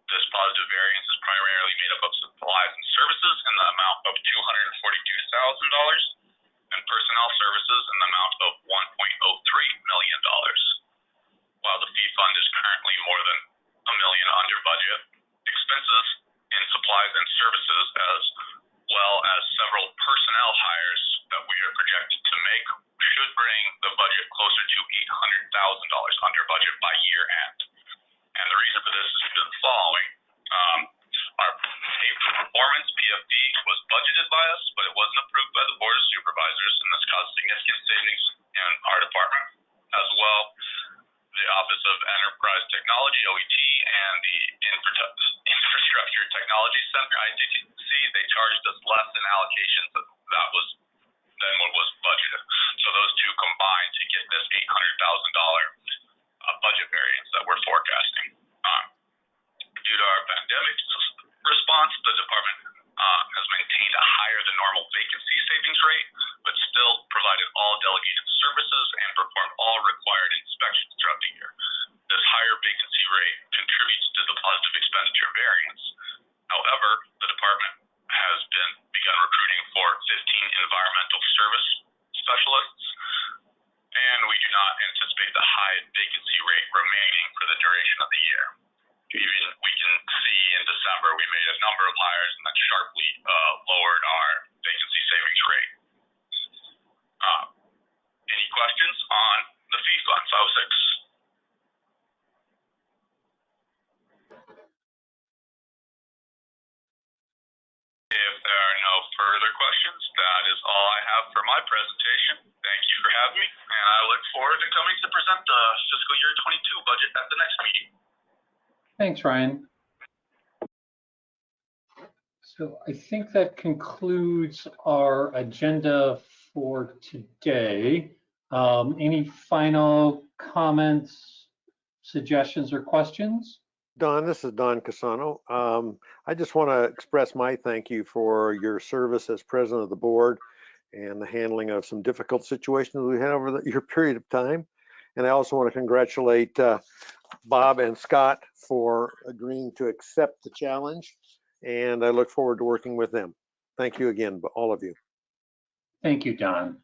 This positive variance is primarily made up of supplies and services in the amount of $242,000 and personnel services in the amount of $1.03 million. While the fee fund is currently more than $1 million under budget, expenses in supplies and services as well as several personnel hires that we are projected to make should bring the budget closer to $800,000 under budget by year end. And the reason for this is due to the following. Our pay for performance, PFD, was budgeted by us, but it wasn't approved by the Board of Supervisors, and this caused significant savings in our department. As well, the Office of Enterprise Technology, OET, and the Infrastructure Technology Center, ITC, they charged us less in allocations than what was budgeted. So those two combined to get this $800,000 budget variance that we're forecasting. Due to our pandemic response, the department has maintained a higher than normal vacancy savings rate, but still provided all delegated services and performed all required inspections throughout the year. This higher vacancy rate contributes to the positive expenditure variance. However, the department has begun recruiting for 15 environmental service specialists, and we do not anticipate the high vacancy rate remaining for the duration of the year. Even we can see in December we made a number of hires and that sharply lowered our vacancy savings rate. Any questions on the fee fund 506? If there are no further questions, that is all I have for my presentation. Thank you for having me, and I look forward to coming to present the fiscal year 22 budget at the next meeting. Thanks, Ryan. So I think that concludes our agenda for today. Any final comments, suggestions, or questions? Don, this is Don Casano. I just want to express my thank you for your service as president of the board and the handling of some difficult situations we had over your period of time. And I also want to congratulate Bob and Scott for agreeing to accept the challenge. And I look forward to working with them. Thank you again, all of you. Thank you, Don.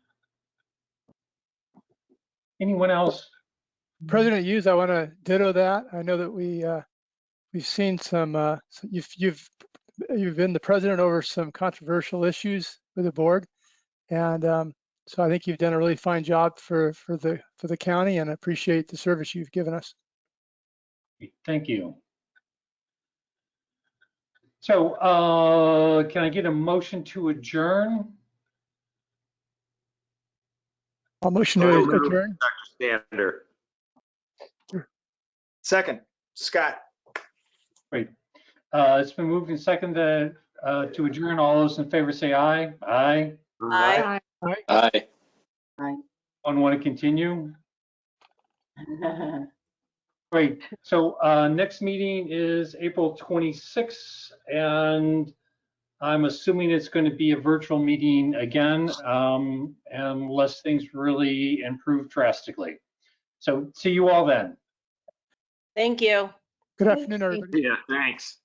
Anyone else? President Hughes, I want to ditto that. I know that we've seen some. You've been the president over some controversial issues with the board, and so I think you've done a really fine job for the county, and I appreciate the service you've given us. Thank you. So can I get a motion to adjourn? I'll motion So to moved, adjourn. Dr. Stander. Second, Scott. Great. It's been moved and seconded to adjourn. All those in favor say aye. Aye. Aye. Aye. Anyone want to continue? Great. So next meeting is April 26th, and I'm assuming it's going to be a virtual meeting again, unless things really improve drastically. So see you all then. Thank you. Good afternoon, everybody. Yeah, thanks.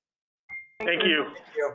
Thank you. Thank you.